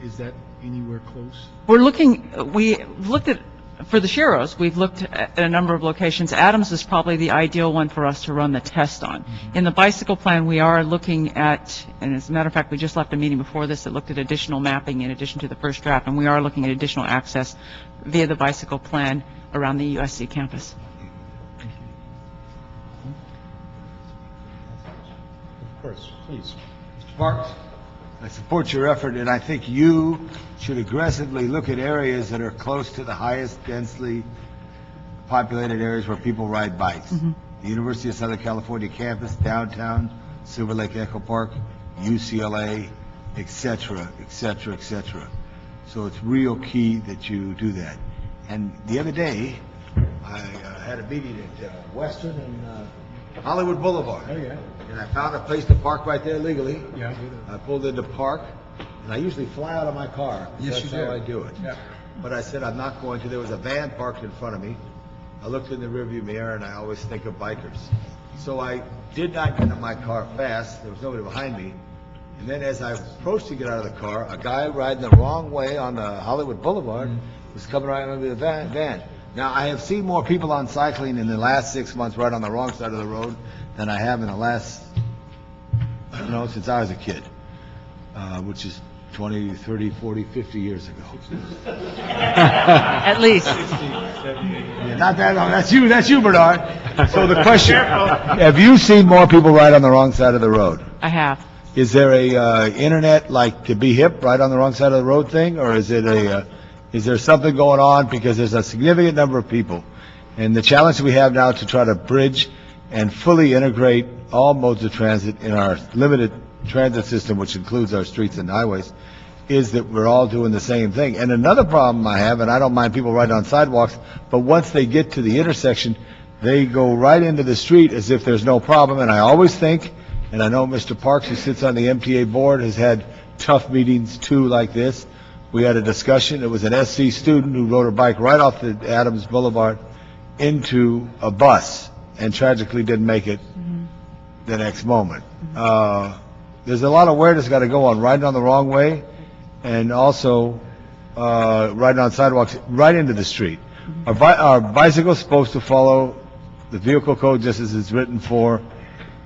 [SPEAKER 9] Is that anywhere close?
[SPEAKER 11] We looked at, for the Sheros, we've looked at a number of locations. Adams is probably the ideal one for us to run the test on. In the bicycle plan, we are looking at, and as a matter of fact, we just left a meeting before this that looked at additional mapping in addition to the first draft, and we are looking at additional access via the bicycle plan around the USC campus.
[SPEAKER 10] Of course, please. Mr. Parks? I support your effort, and I think you should aggressively look at areas that are close to the highest densely populated areas where people ride bikes. The University of Southern California campus, downtown, Silver Lake Echo Park, UCLA, et cetera, et cetera, et cetera. So it's real key that you do that. And the other day, I had a meeting at Western and Hollywood Boulevard.
[SPEAKER 9] Oh, yeah.
[SPEAKER 10] And I found a place to park right there legally.
[SPEAKER 9] Yeah.
[SPEAKER 10] I pulled into park, and I usually fly out of my car.
[SPEAKER 9] Yes,
[SPEAKER 10] That's
[SPEAKER 9] you do.
[SPEAKER 10] how I do it.
[SPEAKER 9] Yeah.
[SPEAKER 10] But I said I'm not going to. There was a van parked in front of me. I looked in the rearview mirror, and I always think of bikers. So I did not get in my car fast. There was nobody behind me. And then as I approached to get out of the car, a guy riding the wrong way on the Hollywood Boulevard was coming right under the van. Now, I have seen more people on cycling in the last 6 months right on the wrong side of the road than I have in the last, since I was a kid, which is 20, 30, 40, 50 years ago.
[SPEAKER 11] At least.
[SPEAKER 10] Yeah, not that long. That's you, Bernard. So the question, have you seen more people ride on the wrong side of the road?
[SPEAKER 11] I have.
[SPEAKER 10] Is there a internet, like, to be hip, right on the wrong side of the road thing, or is it is there something going on? Because there's a significant number of people, and the challenge we have now to try to bridge and fully integrate all modes of transit in our limited transit system, which includes our streets and highways, is that we're all doing the same thing. And another problem I have, and I don't mind people riding on sidewalks, but once they get to the intersection, they go right into the street as if there's no problem. And I always think, and I know Mr. Parks, who sits on the MTA board, has had tough meetings too like this. We had a discussion. It was an SC student who rode her bike right off the Adams Boulevard into a bus and tragically didn't make it the next moment. There's a lot of awareness got to go on riding on the wrong way and also riding on sidewalks right into the street. Are bicycles supposed to follow the vehicle code just as it's written for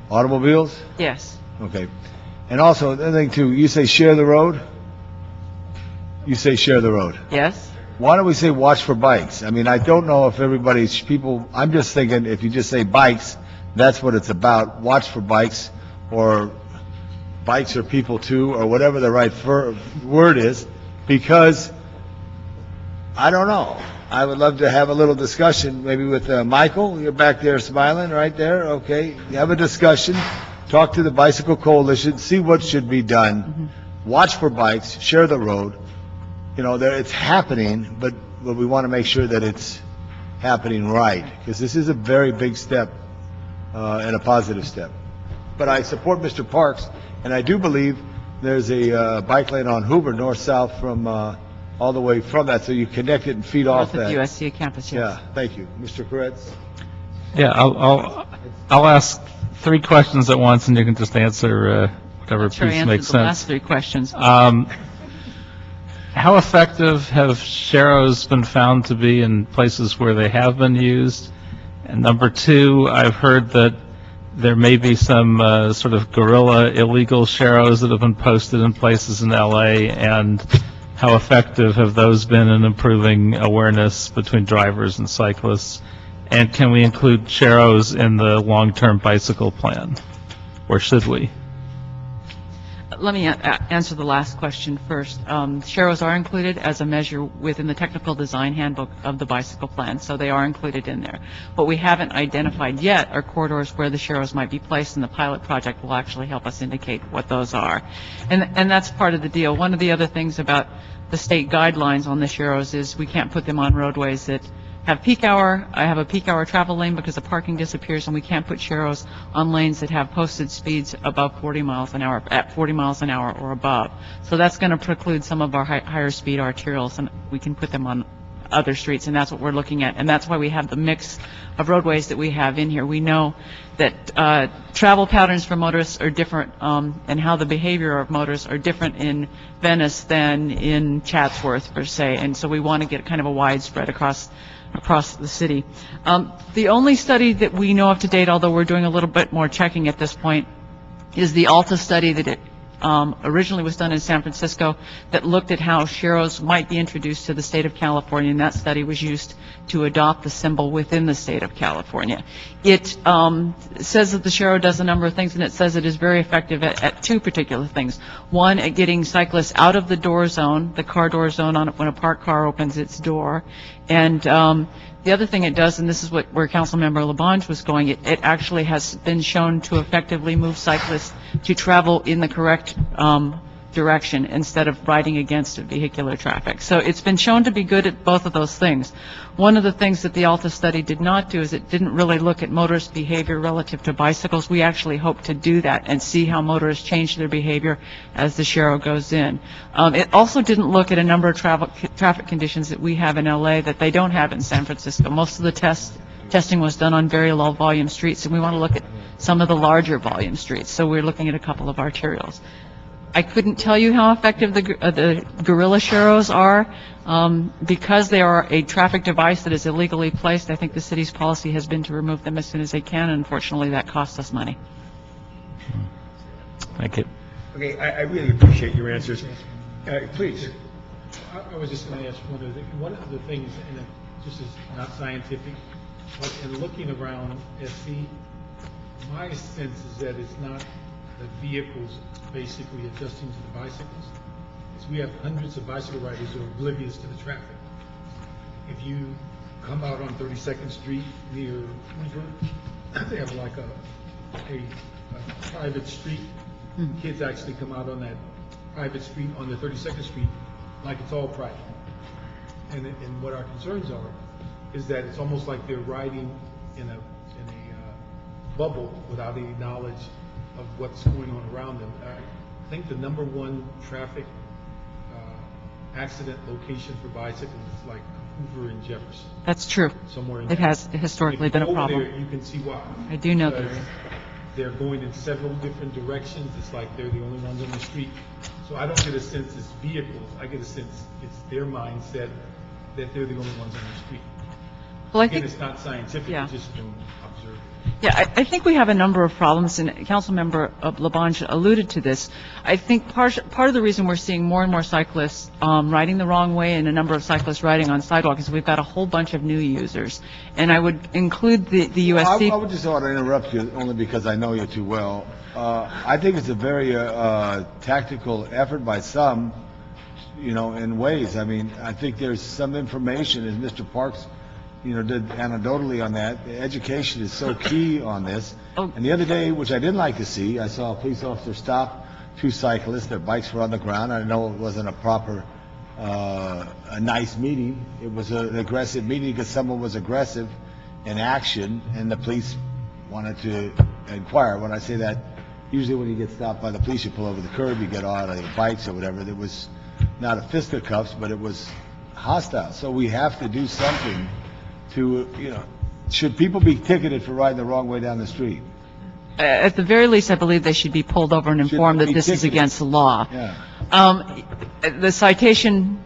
[SPEAKER 10] automobiles?
[SPEAKER 11] Yes.
[SPEAKER 10] Okay. And also, the other thing too, you say share the road? You say share the road.
[SPEAKER 11] Yes.
[SPEAKER 10] Why don't we say watch for bikes? I mean, I don't know if I'm just thinking if you just say bikes, that's what it's about. Watch for bikes, or bikes are people too, or whatever the right word is, because I don't know. I would love to have a little discussion, maybe with Michael. You're back there smiling right there. Okay. Have a discussion. Talk to the Bicycle Coalition. See what should be done. Watch for bikes. Share the road. It's happening, but we want to make sure that it's happening right, because this is a very big step and a positive step. But I support Mr. Parks, and I do believe there's a bike lane on Hoover, north-south, from all the way from that, so you connect it and feed off
[SPEAKER 11] North
[SPEAKER 10] that.
[SPEAKER 11] of USC campus, yes.
[SPEAKER 10] Yeah, thank you. Mr. Koretz?
[SPEAKER 8] Yeah, I'll ask 3 questions at once, and you can just answer whatever
[SPEAKER 11] Sure,
[SPEAKER 8] piece
[SPEAKER 11] answer
[SPEAKER 8] makes
[SPEAKER 11] the
[SPEAKER 8] sense.
[SPEAKER 11] last 3 questions.
[SPEAKER 8] How effective have Sheros been found to be in places where they have been used? And number 2, I've heard that there may be some sort of guerrilla illegal Sheros that have been posted in places in LA, and how effective have those been in improving awareness between drivers and cyclists? And can we include Sheros in the long-term bicycle plan, or should we?
[SPEAKER 11] Let me answer the last question first. Sheros are included as a measure within the technical design handbook of the bicycle plan, so they are included in there. What we haven't identified yet are corridors where the Sheros might be placed, and the pilot project will actually help us indicate what those are. And that's part of the deal. One of the other things about the state guidelines on the Sheros is we can't put them on roadways that have peak hour. I have a peak hour travel lane because the parking disappears and we can't put sharrows on lanes that have posted speeds above 40 miles an hour, at 40 miles an hour or above. So that's going to preclude some of our higher speed arterials, and we can put them on other streets, and that's what we're looking at. And that's why we have the mix of roadways that we have in here. We know that travel patterns for motorists are different, and how the behavior of motorists are different in Venice than in Chatsworth, per se. And so we want to get kind of a widespread across the city. The only study that we know of to date, although we're doing a little bit more checking at this point, is the ALTA study that originally was done in San Francisco that looked at how sharrows might be introduced to the state of California, and that study was used to adopt the symbol within the state of California. It says that the sharrow does a number of things, and it says it is very effective at two particular things. One, at getting cyclists out of the door zone, the car door zone, when a parked car opens its door, and the other thing it does, and this is where Councilmember Labange was going, it actually has been shown to effectively move cyclists to travel in the correct direction instead of riding against vehicular traffic. So it's been shown to be good at both of those things. One of the things that the ALTA study did not do is it didn't really look at motorist behavior relative to bicycles. We actually hope to do that and see how motorists change their behavior as the sharrow goes in. It also didn't look at a number of traffic conditions that we have in LA that they don't have in San Francisco. Most of the testing was done on very low volume streets, and we want to look at some of the larger volume streets. So we're looking at a couple of arterials. I couldn't tell you how effective the gorilla sharrows are. Because they are a traffic device that is illegally placed, I think the city's policy has been to remove them as soon as they can, and unfortunately that costs us money.
[SPEAKER 8] Thank you.
[SPEAKER 1] Okay, I really appreciate your answers. Please.
[SPEAKER 9] I was just going to ask one of the things, and it just is not scientific, but in looking around SC, my sense is that it's not the vehicles basically adjusting to the bicycles. It's we have hundreds of bicycle riders who are oblivious to the traffic. If you come out on 32nd Street near Hoover, they have like a private street. Kids actually come out on that private street on the 32nd Street like it's all private. And what our concerns are is that it's almost like they're riding in a bubble without any knowledge of what's going on around them. I think the number one traffic accident location for bicycles is like Hoover and Jefferson.
[SPEAKER 11] That's true.
[SPEAKER 9] Somewhere in
[SPEAKER 11] It has historically been a problem.
[SPEAKER 9] There, you can see why.
[SPEAKER 11] I do know
[SPEAKER 9] Because
[SPEAKER 11] that.
[SPEAKER 9] they're going in several different directions. It's like they're the only ones on the street. So I don't get a sense it's vehicles. I get a sense it's their mindset that they're the only ones on the street.
[SPEAKER 11] Well, I
[SPEAKER 9] Again,
[SPEAKER 11] think,
[SPEAKER 9] it's not scientific,
[SPEAKER 11] yeah.
[SPEAKER 9] it's just from observing.
[SPEAKER 11] yeah, I think we have a number of problems, and Councilmember Labange alluded to this. I think part of the reason we're seeing more and more cyclists riding the wrong way and a number of cyclists riding on sidewalks is we've got a whole bunch of new users. And I would include the USC.
[SPEAKER 10] I would just want to interrupt you only because I know you too well. I think it's a very tactical effort by some, in ways. I mean, I think there's some information, as Mr. Parks, did anecdotally on that. Education is so key on this.
[SPEAKER 11] Oh.
[SPEAKER 10] And the other day, which I didn't like to see, I saw a police officer stop two cyclists. Their bikes were on the ground. I know it wasn't a proper, a nice meeting. It was an aggressive meeting because someone was aggressive in action, and the police wanted to inquire. When I say that, usually when you get stopped by the police, you pull over the curb, you get out of your bikes or whatever. There was not a fisticuffs, but it was hostile. So we have to do something to, should people be ticketed for riding the wrong way down the street?
[SPEAKER 11] At the very least, I believe they should be pulled over and informed that this is against the law.
[SPEAKER 10] Yeah.
[SPEAKER 11] The citation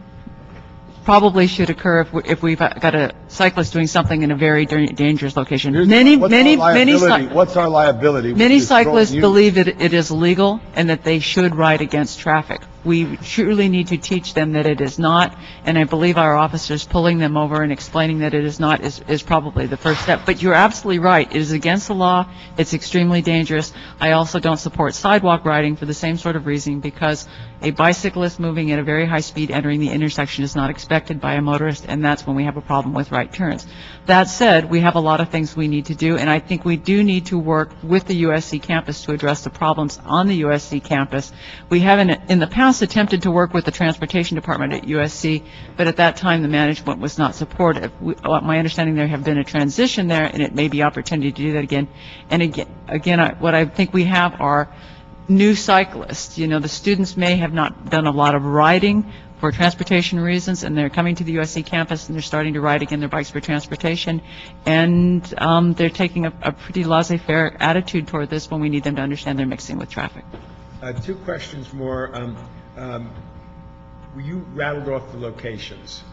[SPEAKER 11] probably should occur if we've got a cyclist doing something in a very dangerous location.
[SPEAKER 10] What's our liability?
[SPEAKER 11] Many cyclists believe that it is legal and that they should ride against traffic. We truly need to teach them that it is not, and I believe our officers pulling them over and explaining that it is not is probably the first step. But you're absolutely right. It is against the law. It's extremely dangerous. I also don't support sidewalk riding for the same sort of reason, because a bicyclist moving at a very high speed entering the intersection is not expected by a motorist, and that's when we have a problem with right turns. That said, we have a lot of things we need to do, and I think we do need to work with the USC campus to address the problems on the USC campus. We have in the past almost attempted to work with the transportation department at USC, but at that time, the management was not supportive. My understanding, there have been a transition there, and it may be opportunity to do that again. And what I think we have are new cyclists. You know, the students may have not done a lot of riding for transportation reasons, and they're coming to the USC campus and they're starting to ride again their bikes for transportation, and they're taking a pretty laissez-faire attitude toward this when we need them to understand they're mixing with traffic.
[SPEAKER 1] 2 questions more. You rattled off the locations.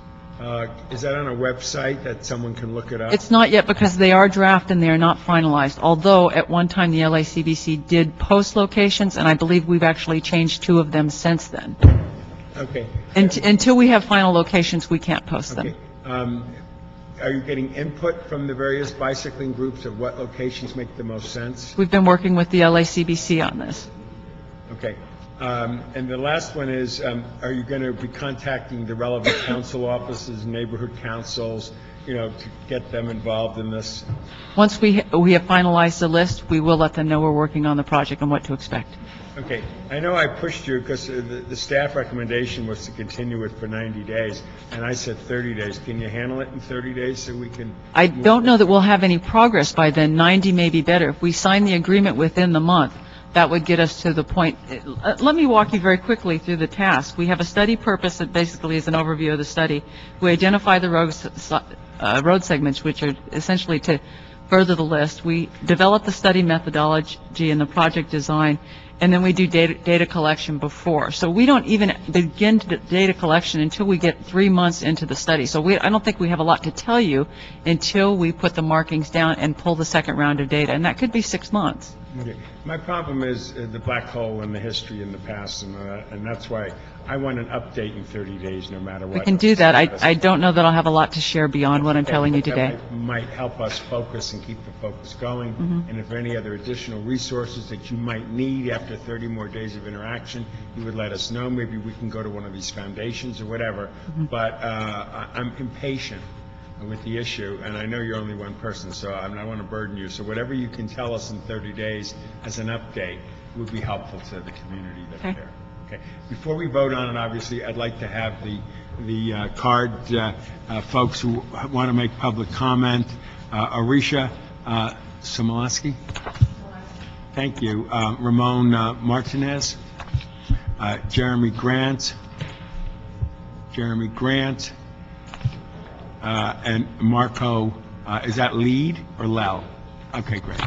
[SPEAKER 1] Is that on a website that someone can look it up?
[SPEAKER 11] It's not yet because they are draft and they are not finalized, although at one time the LACBC did post locations, and I believe we've actually changed 2 of them since then.
[SPEAKER 1] Okay.
[SPEAKER 11] Until we have final locations, we can't post them.
[SPEAKER 1] Okay. Are you getting input from the various bicycling groups of what locations make the most sense?
[SPEAKER 11] We've been working with the LACBC on this.
[SPEAKER 1] Okay. And the last one is, are you going to be contacting the relevant council offices, neighborhood councils, to get them involved in this?
[SPEAKER 11] Once we have finalized the list, we will let them know we're working on the project and what to expect.
[SPEAKER 1] Okay. I know I pushed you because the staff recommendation was to continue it for 90 days, and I said 30 days. Can you handle it in 30 days so we can?
[SPEAKER 11] I don't know that we'll have any progress by then. 90 may be better. If we sign the agreement within the month, that would get us to the point. Let me walk you very quickly through the task. We have a study purpose that basically is an overview of the study. We identify the road segments, which are essentially to further the list. We develop the study methodology and the project design, and then we do data collection before. So we don't even begin data collection until we get 3 months into the study. So I don't think we have a lot to tell you until we put the markings down and pull the second round of data, and that could be 6 months.
[SPEAKER 1] Okay. My problem is the black hole and the history in the past, and that's why I want an update in 30 days no matter what.
[SPEAKER 11] We can do that. I don't know that I'll have a lot to share beyond what I'm telling you today.
[SPEAKER 1] That might help us focus and keep the focus going. And if any other additional resources that you might need after 30 more days of interaction, you would let us know. Maybe we can go to one of these foundations or whatever. But I'm impatient with the issue, and I know you're only one person, so I don't want to burden you. So whatever you can tell us in 30 days as an update would be helpful to the community that's there. Okay. Before we vote on it, obviously, I'd like to have the card folks who want to make public comment. Arisha Somolsky. Thank you. Ramon Martinez. Jeremy Grant. And Marco, is that Lead or Lel? Okay, great.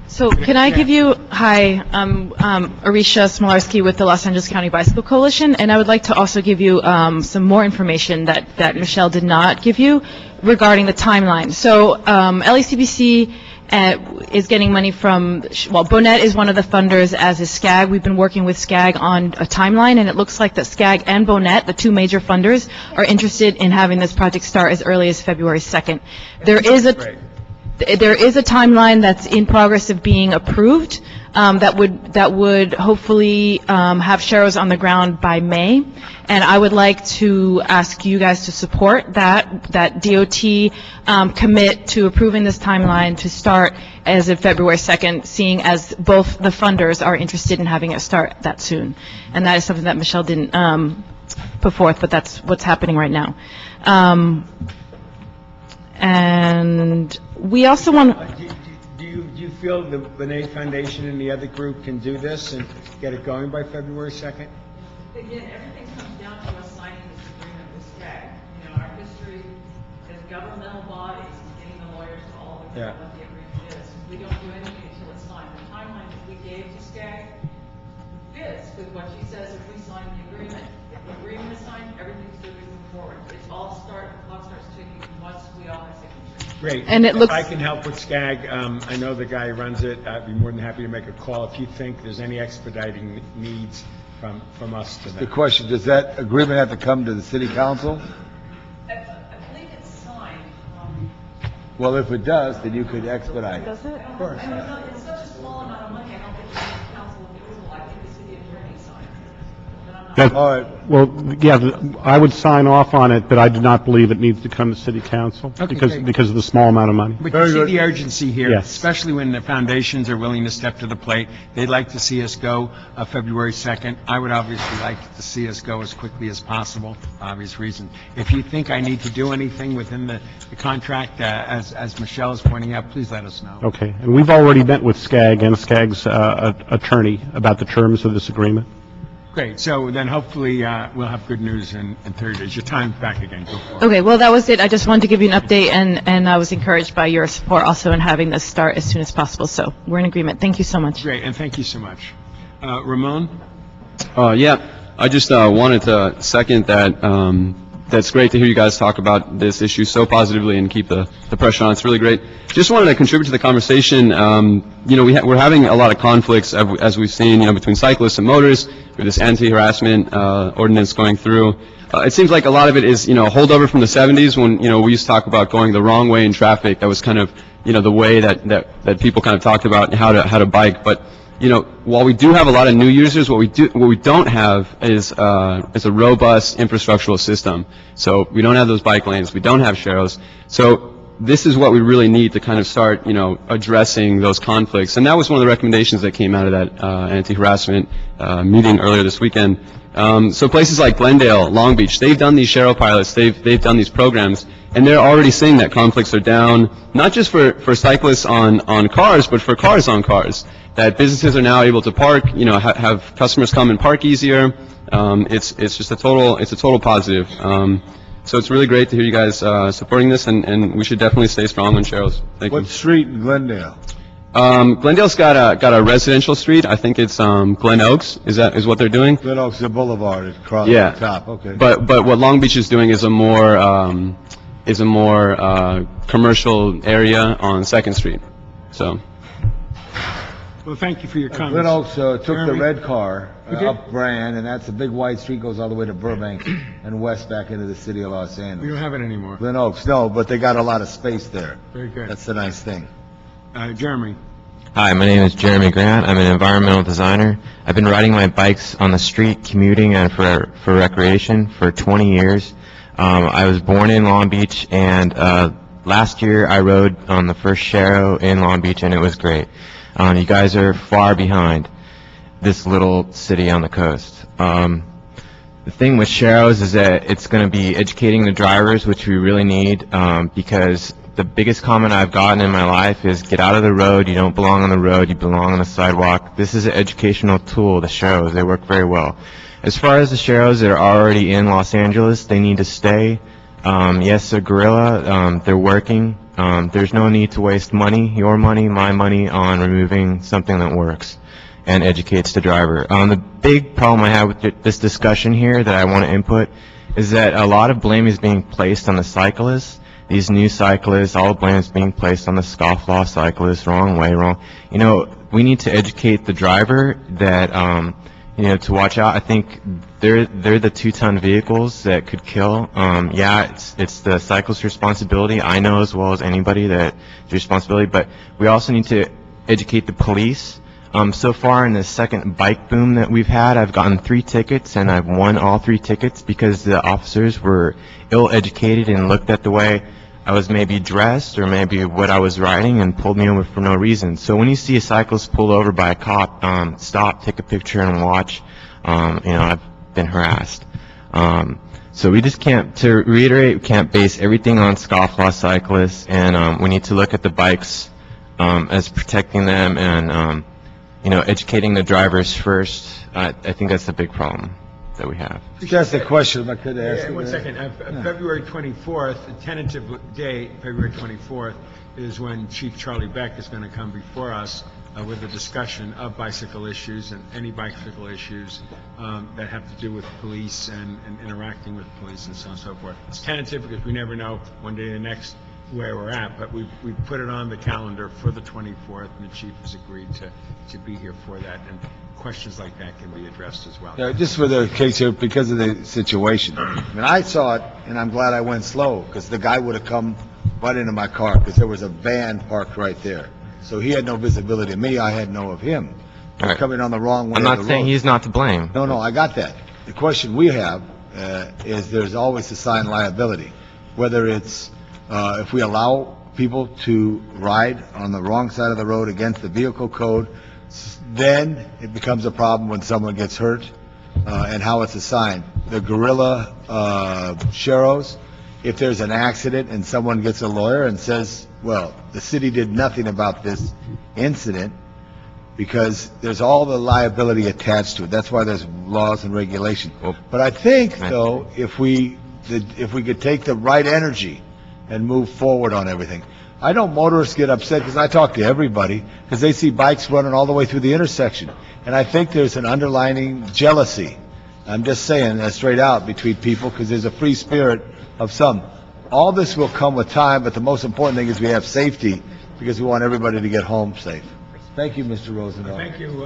[SPEAKER 12] So can I give you, hi, I'm Arisha Smolarski with the Los Angeles County Bicycle Coalition, and I would like to also give you some more information that Michelle did not give you regarding the timeline. So LACBC is getting money from, Bonet is one of the funders, as is SCAG. We've been working with SCAG on a timeline, and it looks like that SCAG and Bonet, the 2 major funders, are interested in having this project start as early as February 2nd. There is a timeline that's in progress of being approved that would hopefully have Sharrows on the ground by May. And I would like to ask you guys to support that DOT commit to approving this timeline to start as of February 2nd, seeing as both the funders are interested in having it start that soon. And that is something that Michelle didn't put forth, but that's what's happening right now. And we also want...
[SPEAKER 1] Do you feel the Bonet Foundation and the other group can do this and get it going by February 2nd?
[SPEAKER 11] Again, everything comes down to us signing this agreement with SCAG. Our history as governmental bodies is getting the lawyers to all agree on what the agreement is. We don't do anything until it's signed. The timeline that we gave to SCAG fits with what she says if we sign the agreement. If the agreement is signed, everything's good to move forward. The clock starts ticking once we all have signatures.
[SPEAKER 1] Great.
[SPEAKER 12] And it looks...
[SPEAKER 1] If I can help with SCAG, I know the guy who runs it. I'd be more than happy to make a call if you think there's any expediting needs from us to them.
[SPEAKER 10] The question, does that agreement have to come to the city council?
[SPEAKER 11] I believe it's signed.
[SPEAKER 10] Well, if it does, then you could expedite.
[SPEAKER 12] Does it?
[SPEAKER 1] Of course.
[SPEAKER 11] It's such a small amount of money, I don't think the council approval. I think the city attorney signed it, but I'm not
[SPEAKER 10] All right.
[SPEAKER 3] Well, yeah, I would sign off on it, but I do not believe it needs to come to city council
[SPEAKER 1] Okay,
[SPEAKER 3] because
[SPEAKER 1] great.
[SPEAKER 3] of the small amount of money.
[SPEAKER 1] But
[SPEAKER 10] Very
[SPEAKER 1] you see
[SPEAKER 10] good.
[SPEAKER 1] the urgency here,
[SPEAKER 3] Yes.
[SPEAKER 1] especially when the foundations are willing to step to the plate. They'd like to see us go February 2nd. I would obviously like to see us go as quickly as possible, for obvious reasons. If you think I need to do anything within the contract, as Michelle is pointing out, please let us know.
[SPEAKER 3] Okay, and we've already met with SCAG and SCAG's attorney about the terms of this agreement.
[SPEAKER 1] Great, so then hopefully we'll have good news in 30 days. Your time's back again, go for it.
[SPEAKER 12] Okay, well, that was it. I just wanted to give you an update, and I was encouraged by your support also in having this start as soon as possible. So we're in agreement. Thank you so much.
[SPEAKER 1] Great, and thank you so much. Ramon?
[SPEAKER 13] Yeah, I just wanted to second that. That's great to hear you guys talk about this issue so positively and keep the pressure on. It's really great. Just wanted to contribute to the conversation. We're having a lot of conflicts, as we've seen, between cyclists and motorists. We have this anti-harassment ordinance going through. It seems like a lot of it is, holdover from the 70s when, we used to talk about going the wrong way in traffic. That was kind of, the way that people kind of talked about how to bike. But while we do have a lot of new users, what we don't have is a robust infrastructural system. So we don't have those bike lanes, we don't have sharrows. So this is what we really need to kind of start, addressing those conflicts. And that was one of the recommendations that came out of that anti-harassment meeting earlier this weekend. So places like Glendale, Long Beach, they've done these sharrow pilots, they've done these programs, and they're already seeing that conflicts are down, not just for cyclists on cars, but for cars on cars. That businesses are now able to park, have customers come and park easier. It's just a total positive. So it's really great to hear you guys supporting this, and we should definitely stay strong on sharrows. Thank you.
[SPEAKER 10] What street in Glendale?
[SPEAKER 13] Glendale's got a residential street. I think it's Glen Oaks. Is what they're doing?
[SPEAKER 10] Glen Oaks, the boulevard across
[SPEAKER 13] Yeah.
[SPEAKER 10] the top, okay.
[SPEAKER 13] But what Long Beach is doing is a more commercial area on 2nd Street. So.
[SPEAKER 1] Well, thank you for your
[SPEAKER 10] Glen
[SPEAKER 1] comments.
[SPEAKER 10] Oaks took the
[SPEAKER 1] Jeremy?
[SPEAKER 10] red car
[SPEAKER 1] Who did?
[SPEAKER 10] up Brand, and that's a big wide street, goes all the way to Burbank and west back into the city of Los
[SPEAKER 1] We don't
[SPEAKER 10] Angeles.
[SPEAKER 1] have it anymore.
[SPEAKER 10] Glen Oaks, no, but they got a lot of space there.
[SPEAKER 1] Very good.
[SPEAKER 10] That's the nice thing.
[SPEAKER 1] Jeremy?
[SPEAKER 14] Hi, my name is Jeremy Grant. I'm an environmental designer. I've been riding my bikes on the street, commuting, and for recreation for 20 years. I was born in Long Beach, and last year I rode on the first Sharrow in Long Beach, and it was great. You guys are far behind this little city on the coast. The thing with Sharrows is that it's going to be educating the drivers, which we really need, because the biggest comment I've gotten in my life is get out of the road, you don't belong on the road, you belong on the sidewalk. This is an educational tool, the Sharrows, they work very well. As far as the Sharrows that are already in Los Angeles, they need to stay. Yes, they're guerrilla, they're working. There's no need to waste money, your money, my money, on removing something that works and educates the driver. The big problem I have with this discussion here that I want to input is that a lot of blame is being placed on the cyclists. These new cyclists, all the blame is being placed on the scofflaw cyclists, wrong way, wrong. We need to educate the driver that, to watch out. I think they're the 2-ton vehicles that could kill. It's the cyclist's responsibility. I know as well as anybody that it's responsibility, but we also need to educate the police. So far in the second bike boom that we've had, I've gotten 3 tickets, and I've won all 3 tickets because the officers were ill-educated and looked at the way I was maybe dressed or maybe what I was riding and pulled me over for no reason. So when you see a cyclist pulled over by a cop, stop, take a picture, and watch. I've been harassed. So we just can't, to reiterate, we can't base everything on scofflaw cyclists, and we need to look at the bikes as protecting them and, educating the drivers first. I think that's a big problem that we have.
[SPEAKER 10] Just a question, if I could ask.
[SPEAKER 1] Yeah, 1 second. February 24th, the tentative date, February 24th, is when Chief Charlie Beck is going to come before us with a discussion of bicycle issues and any bicycle issues that have to do with police and interacting with police and so on and so forth. It's tentative because we never know one day or the next where we're at, but we put it on the calendar for the 24th, and the chief has agreed to be here for that, and questions like that can be addressed as well.
[SPEAKER 10] Yeah, just for the case here, because of the situation. I saw it, and I'm glad I went slow, because the guy would have come right into my car, because there was a van parked right there. So he had no visibility of me, I had no of him. He was coming on the wrong way
[SPEAKER 14] I'm
[SPEAKER 10] of
[SPEAKER 14] not
[SPEAKER 10] the
[SPEAKER 14] saying
[SPEAKER 10] road.
[SPEAKER 14] he's not to blame.
[SPEAKER 10] No, I got that. the question we have is there's always assigned liability, whether it's if we allow people to ride on the wrong side of the road against the vehicle code, then it becomes a problem when someone gets hurt and how it's assigned. The guerrilla sheros, if there's an accident and someone gets a lawyer and says, well, the city did nothing about this incident, because there's all the liability attached to it. That's why there's laws and regulation. But I think, though, if we could take the right energy and move forward on everything. I know motorists get upset because I talk to everybody because they see bikes running all the way through the intersection. And I think there's an underlying jealousy. I'm just saying that straight out between people because there's a free spirit of some. All this will come with time, but the most important thing is we have safety because we want everybody to get home safe. Thank you, Mr. Rosendahl.
[SPEAKER 1] Thank you.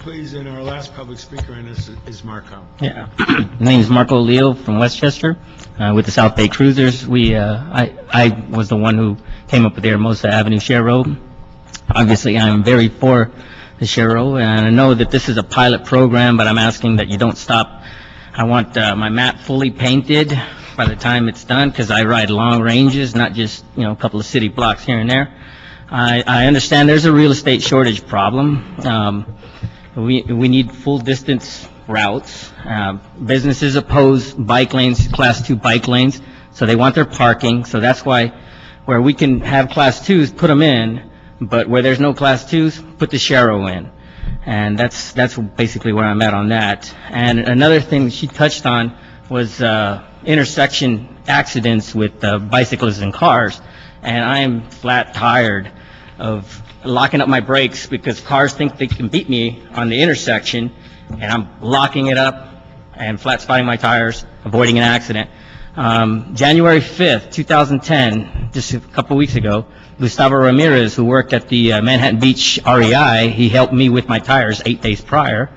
[SPEAKER 1] Please, and our last public speaker on this is Marco.
[SPEAKER 15] Yeah. My name is Marco Leo from Westchester with the South Bay Cruisers. I was the one who came up with the Hermosa Avenue Share Road. Obviously, I'm very for the Share Road, and I know that this is a pilot program, but I'm asking that you don't stop. I want my map fully painted by the time it's done because I ride long ranges, not just, a couple of city blocks here and there. I understand there's a real estate shortage problem. We need full distance routes. Businesses oppose bike lanes, Class 2 bike lanes, so they want their parking. So that's why where we can have Class 2s, put them in, but where there's no Class 2s, put the Shero in. And that's basically where I'm at on that. And another thing she touched on was intersection accidents with bicyclists and cars. And I am flat tired of locking up my brakes because cars think they can beat me on the intersection, and I'm locking it up and flat spotting my tires, avoiding an accident. January 5th, 2010, just a couple weeks ago, Gustavo Ramirez, who worked at the Manhattan Beach REI, he helped me with my tires 8 days prior.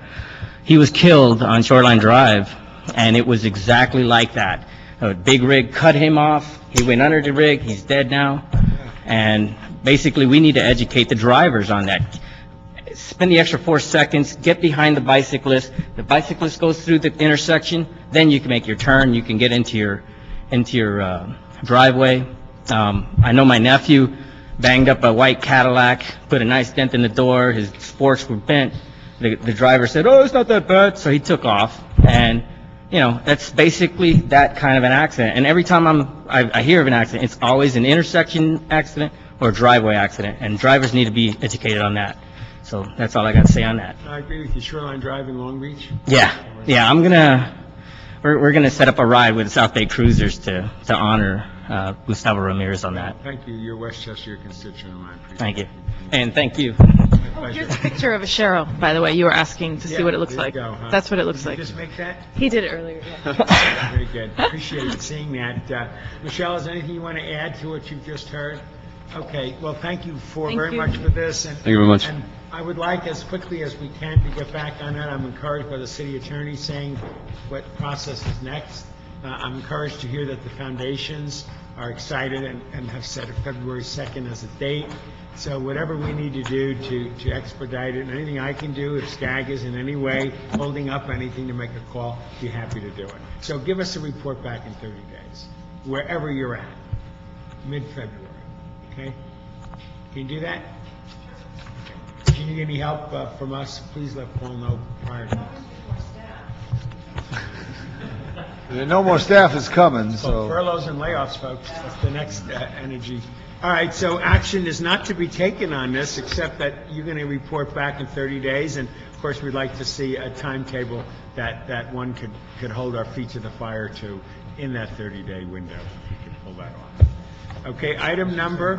[SPEAKER 15] He was killed on Shoreline Drive, and it was exactly like that. A big rig cut him off. He went under the rig. He's dead now. And basically, we need to educate the drivers on that. Spend the extra 4 seconds, get behind the bicyclist. The bicyclist goes through the intersection, then you can make your turn. You can get into your driveway. I know my nephew banged up a white Cadillac, put a nice dent in the door. His forks were bent. The driver said, "Oh, it's not that bad," so he took off. And that's basically that kind of an accident. And every time I hear of an accident, it's always an intersection accident or a driveway accident. And drivers need to be educated on that. So that's all I got to say on that.
[SPEAKER 1] I agree with you. Shoreline Drive in Long Beach?
[SPEAKER 15] Yeah. We're gonna set up a ride with the South Bay Cruisers to honor Gustavo Ramirez on that.
[SPEAKER 1] Thank you. You're Westchester, your constituent, and I appreciate it.
[SPEAKER 15] Thank you. And thank you.
[SPEAKER 12] Here's a picture of a Shero, by the way. You were asking to see what it looks like.
[SPEAKER 1] There you go, huh?
[SPEAKER 12] That's what it looks like.
[SPEAKER 1] Did you just make that?
[SPEAKER 12] He did it earlier, yeah.
[SPEAKER 1] Very good. Appreciate seeing that. Michelle, is there anything you want to add to what you've just heard? Okay. Well, thank you very much for this.
[SPEAKER 13] Thank you very much.
[SPEAKER 1] And I would like, as quickly as we can, to get back on that. I'm encouraged by the city attorney saying what process is next. I'm encouraged to hear that the foundations are excited and have set February 2nd as a date. So whatever we need to do to expedite it, and anything I can do, if SCAG is in any way holding up anything to make a call, be happy to do it. So give us a report back in 30 days, wherever you're at, mid-February, okay? Can you do that? Okay. If you need any help from us, please let Paul know prior to this.
[SPEAKER 10] No more staff is coming, so.
[SPEAKER 1] Furloughs and layoffs, folks, that's the next energy. All right, so action is not to be taken on this, except that you're going to report back in 30 days, and of course, we'd like to see a timetable that one could hold our feet to the fire to in that 30-day window, if we could pull that off. Okay, item number?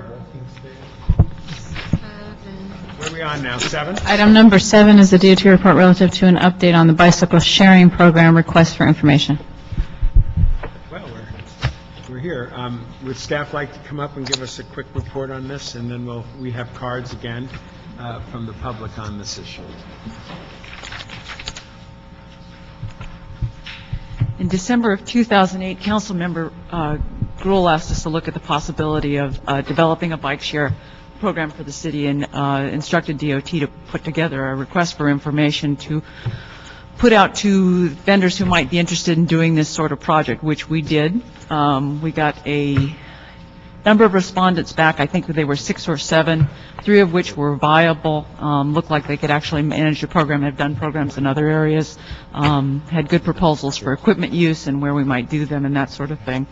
[SPEAKER 1] Where are we on now, 7?
[SPEAKER 4] Item number 7 is the DOT report relative to an update on the bicycle sharing program request for information.
[SPEAKER 1] Well, we're here. Would staff like to come up and give us a quick report on this, and then we have cards again from the public on this issue.
[SPEAKER 11] In December of 2008, Councilmember Gruhl asked us to look at the possibility of developing a bike share program for the city and instructed DOT to put together a request for information to put out to vendors who might be interested in doing this sort of project, which we did. We got a number of respondents back. I think they were 6 or 7, 3 of which were viable, looked like they could actually manage the program, have done programs in other areas, had good proposals for equipment use and where we might do them and that sort of thing.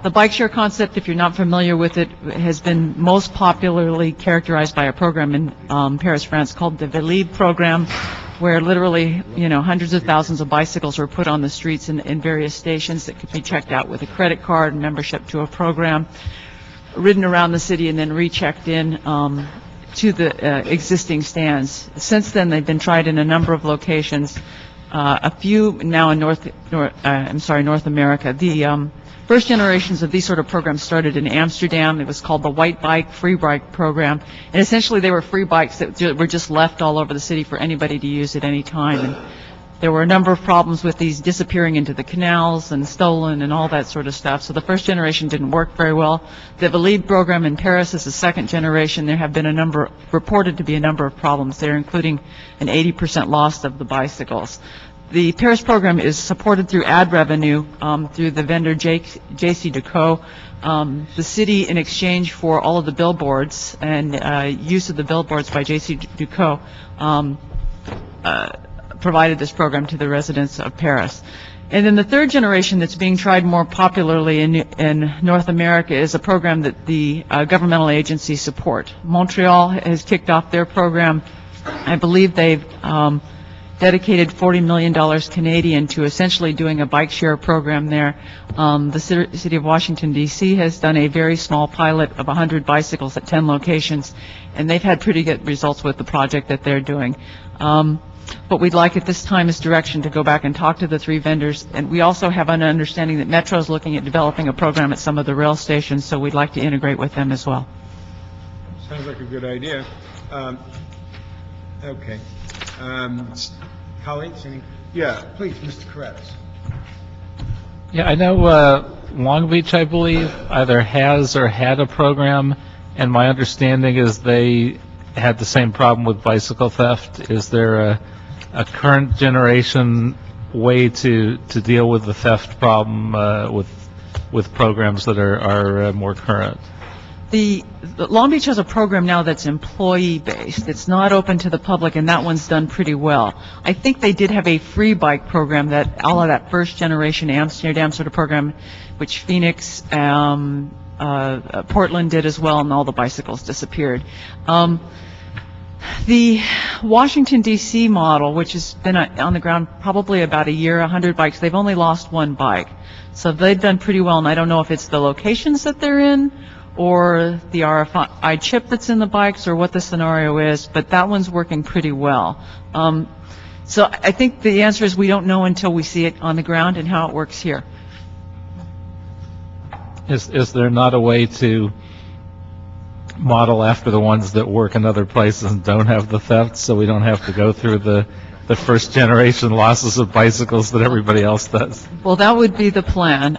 [SPEAKER 11] The bike share concept, if you're not familiar with it, has been most popularly characterized by a program in Paris, France called the Velib program, where literally, hundreds of thousands of bicycles were put on the streets in various stations that could be checked out with a credit card and membership to a program, ridden around the city and then rechecked in to the existing stands. Since then, they've been tried in a number of locations, a few now in North America. The first generations of these sort of programs started in Amsterdam. It was called the White Bike Free Bike Program. And essentially they were free bikes that were just left all over the city for anybody to use at any time. And there were a number of problems with these disappearing into the canals and stolen and all that sort of stuff. So the first generation didn't work very well. The Velib program in Paris is the second generation. There have been reported to be a number of problems there, including an 80% loss of the bicycles. The Paris program is supported through ad revenue through the vendor JC Decaux. The city, in exchange for all of the billboards and use of the billboards by JC Decaux, provided this program to the residents of Paris. And then the third generation that's being tried more popularly in North America is a program that the governmental agencies support. Montreal has kicked off their program. I believe they've dedicated $40 million Canadian to essentially doing a bike share program there. The city of Washington, D.C. has done a very small pilot of 100 bicycles at 10 locations, and they've had pretty good results with the project that they're doing. What we'd like at this time is direction to go back and talk to the 3 vendors, and we also have an understanding that Metro is looking at developing a program at some of the rail stations, so we'd like to integrate with them as well.
[SPEAKER 1] Sounds like a good idea. Okay. Colleagues?
[SPEAKER 10] Yeah, please, Mr. Koretz.
[SPEAKER 8] Yeah, I know Long Beach, I believe, either has or had a program, and my understanding is they had the same problem with bicycle theft. Is there a current generation way to deal with the theft problem with programs that are more current?
[SPEAKER 11] The Long Beach has a program now that's employee-based. It's not open to the public, and that one's done pretty well. I think they did have a free bike program that all of that first-generation Amsterdam sort of program, which Phoenix, Portland did as well, and all the bicycles disappeared. The Washington, D.C. model, which has been on the ground probably about a year, 100 bikes, they've only lost 1 bike. So they've done pretty well, and I don't know if it's the locations that they're in or the RFID chip that's in the bikes or what the scenario is, but that one's working pretty well. So I think the answer is we don't know until we see it on the ground and how it works here.
[SPEAKER 8] Is there not a way to model after the ones that work in other places and don't have the theft, so we don't have to go through the first generation losses of bicycles that everybody else does?
[SPEAKER 11] Well, that would be the plan.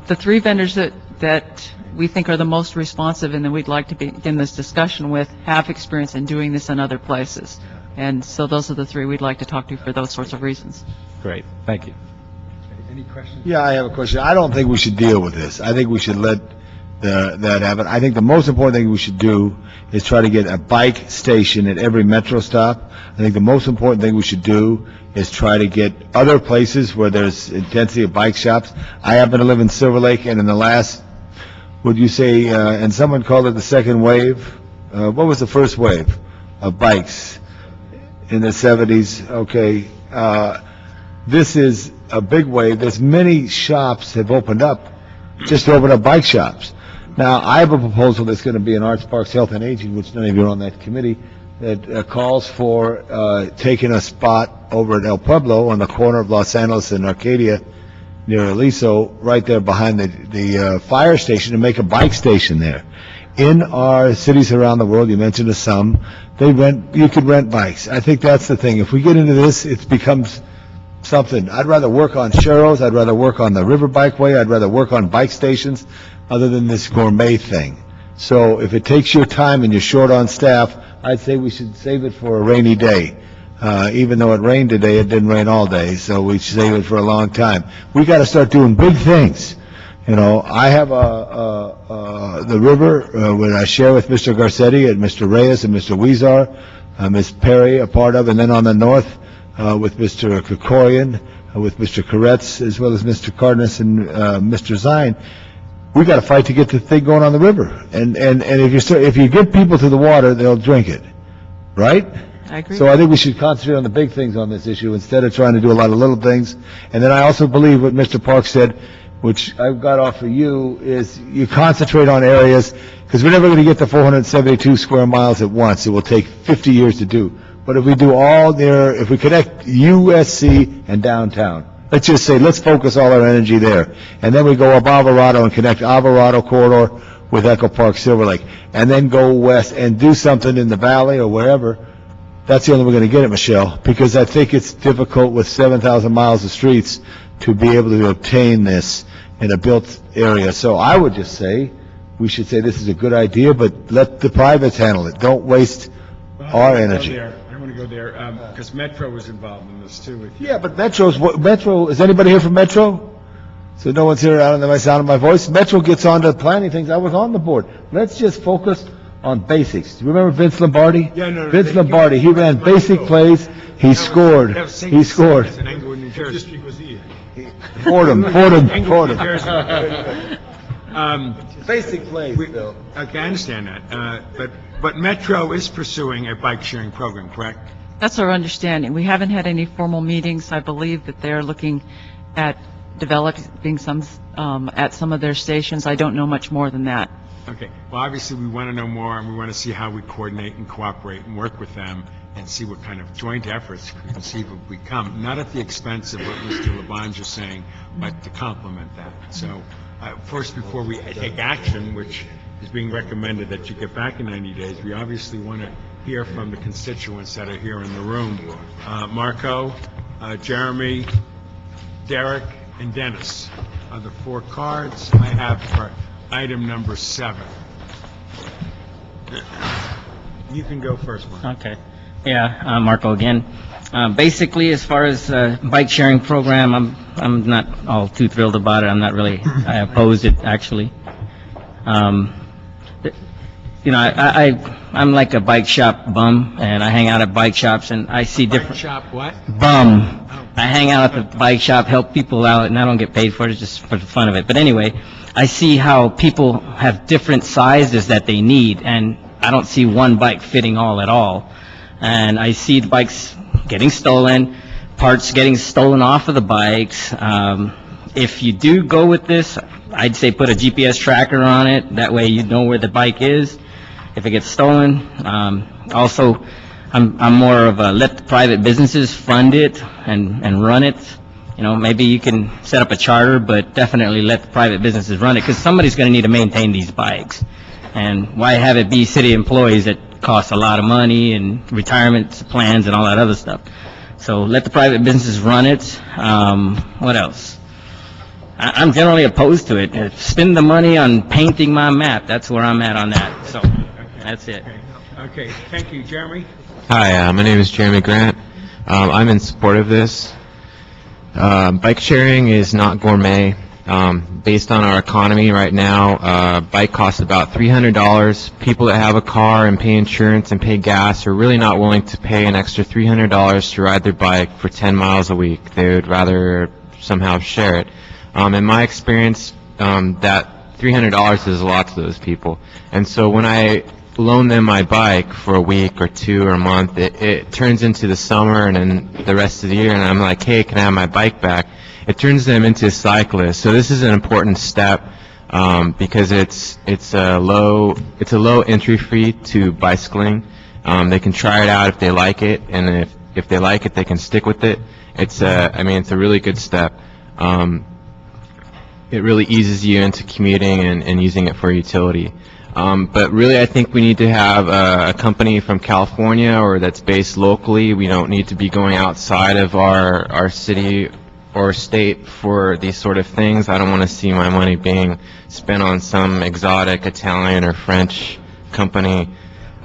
[SPEAKER 11] The 3 vendors that we think are the most responsive and that we'd like to begin this discussion with have experience in doing this in other places. And so those are the 3 we'd like to talk to for those sorts of reasons.
[SPEAKER 8] Great. Thank you.
[SPEAKER 1] Any questions?
[SPEAKER 10] Yeah, I have a question. I don't think we should deal with this. I think we should let that happen. I think the most important thing we should do is try to get a bike station at every metro stop. I think the most important thing we should do is try to get other places where there's intensity of bike shops. I happen to live in Silver Lake, and in the last, would you say, and someone called it the second wave? What was the first wave of bikes in the 70s? Okay. This is a big wave. There's many shops have opened up, just to open up bike shops. Now, I have a proposal that's going to be in Arts, Parks, Health, and Aging, which none of you are on that committee, that calls for taking a spot over at El Pueblo on the corner of Los Angeles and Arcadia near Aliso, right there behind the fire station, to make a bike station there. In our cities around the world, you mentioned some, you could rent bikes. I think that's the thing. If we get into this, it becomes something. I'd rather work on Sherro's, I'd rather work on the River Bikeway, I'd rather work on bike stations other than this gourmet thing. So if it takes your time and you're short on staff, I'd say we should save it for a rainy day. Even though it rained today, it didn't rain all day, so we saved it for a long time. We got to start doing big things. You know, I have the river, where I share with Mr. Garcetti and Mr. Reyes and Mr. Weezar, Ms. Perry a part of, and then on the north, with Mr. Krikorian, with Mr. Koretz, as well as Mr. Cardenas and Mr. Zine. We got to fight to get the thing going on the river. And if you get people to the water, they'll drink it. Right?
[SPEAKER 11] I agree.
[SPEAKER 10] So I think we should concentrate on the big things on this issue instead of trying to do a lot of little things. And then I also believe what Mr. Park said, which I've got off of you, is you concentrate on areas, because we're never going to get the 472 square miles at once. It will take 50 years to do. But if we do all there, if we connect USC and downtown, let's just say, let's focus all our energy there. And then we go up Alvarado and connect Alvarado corridor with Echo Park, Silver Lake, and then go west and do something in the valley or wherever. That's the only way we're going to get it, Michelle, because I think it's difficult with 7,000 miles of streets to be able to obtain this in a built area. So I would just say, we should say this is a good idea, but let the privates handle it. Don't waste our energy.
[SPEAKER 1] I want to go there, because Metro was involved in this too with you.
[SPEAKER 10] Yeah, but Metro, is anybody here from Metro? So no one's here out of the sound of my voice. Metro gets on to planning things. I was on the board. Let's just focus on basics. Do you remember Vince Lombardi?
[SPEAKER 1] Yeah, no,
[SPEAKER 10] Vince Lombardi, he ran basic plays. He scored. He scored.
[SPEAKER 1] In Englewood, New Jersey.
[SPEAKER 9] District was he?
[SPEAKER 10] Fordham.
[SPEAKER 1] Englewood, New Jersey.
[SPEAKER 10] Basic plays, Bill.
[SPEAKER 1] Okay, I understand that. But Metro is pursuing a bike sharing program, correct?
[SPEAKER 11] That's our understanding. We haven't had any formal meetings. I believe that they're looking at developing some, at some of their stations. I don't know much more than that.
[SPEAKER 1] Okay. Well, obviously, we want to know more, and we want to see how we coordinate and cooperate and work with them and see what kind of joint efforts conceivably come, not at the expense of what Mr. Labange is saying, but to complement that. So, first, before we take action, which is being recommended that you get back in 90 days, we obviously want to hear from the constituents that are here in the room. Marco, Jeremy, Derek, and Dennis are the four cards I have for item number 7. You can go first, Marco.
[SPEAKER 15] Okay. Yeah, Marco again. Basically, as far as bike sharing program, I'm not all too thrilled about it. I'm not really, I oppose it, actually. You know, I'm like a bike shop bum, and I hang out at bike shops, and I see different...
[SPEAKER 1] Bike shop what?
[SPEAKER 15] Bum. I hang out at the bike shop, help people out, and I don't get paid for it, just for the fun of it. But anyway, I see how people have different sizes that they need, and I don't see one bike fitting all at all. And I see the bikes getting stolen, parts getting stolen off of the bikes. If you do go with this, I'd say put a GPS tracker on it. That way you know where the bike is if it gets stolen. Also, I'm more of a let the private businesses fund it and run it. You know, maybe you can set up a charter, but definitely let the private businesses run it, because somebody's going to need to maintain these bikes. And why have it be city employees that cost a lot of money and retirement plans and all that other stuff? So let the private businesses run it. What else? I'm generally opposed to it. Spend the money on painting my map. That's where I'm at on that. So that's it.
[SPEAKER 1] Okay, thank you. Jeremy?
[SPEAKER 14] Hi, my name is Jeremy Grant. I'm in support of this. Bike sharing is not gourmet. Based on our economy right now, bike costs about $300. People that have a car and pay insurance and pay gas are really not willing to pay an extra $300 to ride their bike for 10 miles a week. They would rather somehow share it. In my experience, that $300 is a lot to those people. And so when I loan them my bike for a week or 2 or a month, it turns into the summer and then the rest of the year, and I'm like, hey, can I have my bike back? It turns them into cyclists. So this is an important step because it's a low entry fee to bicycling. They can try it out if they like it, and if they like it, they can stick with it. It's a really good step. It really eases you into commuting and using it for utility. But really, I think we need to have a company from California or that's based locally. We don't need to be going outside of our city or state for these sort of things. I don't want to see my money being spent on some exotic Italian or French company.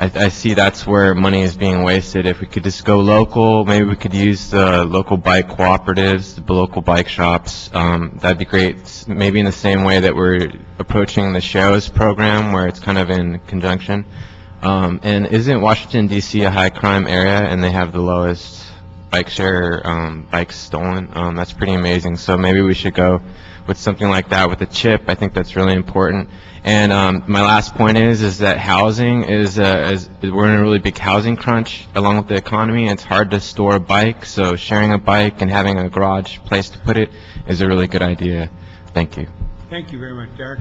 [SPEAKER 14] I see that's where money is being wasted. If we could just go local, maybe we could use the local bike cooperatives, the local bike shops. That'd be great. Maybe in the same way that we're approaching the SHARES program, where it's kind of in conjunction. And isn't Washington, D.C. a high crime area, and they have the lowest bike share bikes stolen? That's pretty amazing. So maybe we should go with something like that with a chip. I think that's really important. And my last point is that housing we're in a really big housing crunch along with the economy. It's hard to store a bike, so sharing a bike and having a garage place to put it is a really good idea. Thank you.
[SPEAKER 1] Thank you very much, Derek.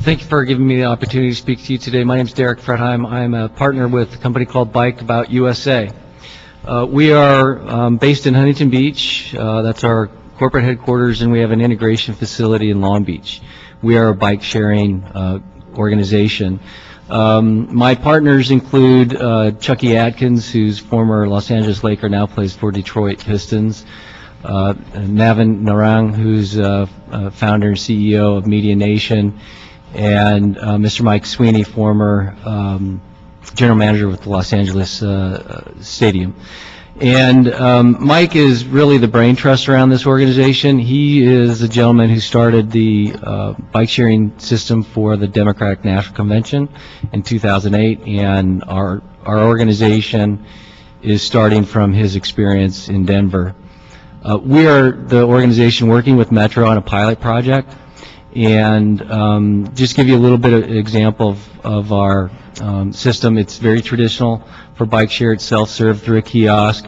[SPEAKER 16] Thank you for giving me the opportunity to speak to you today. My name is Derek Fredheim. I'm a partner with a company called Bike About USA. We are based in Huntington Beach. That's our corporate headquarters, and we have an integration facility in Long Beach. We are a bike sharing organization. My partners include Chucky Atkins, who's former Los Angeles Laker, now plays for Detroit Pistons. Navin Narang, who's founder and CEO of Media Nation, and Mr. Mike Sweeney, former general manager with the Los Angeles Stadium. And Mike is really the brain trust around this organization. He is the gentleman who started the bike sharing system for the Democratic National Convention in 2008, and our organization is starting from his experience in Denver. We are the organization working with Metro on a pilot project, and just give you a little bit of example of our system. It's very traditional for bike share. It's self-serve through a kiosk.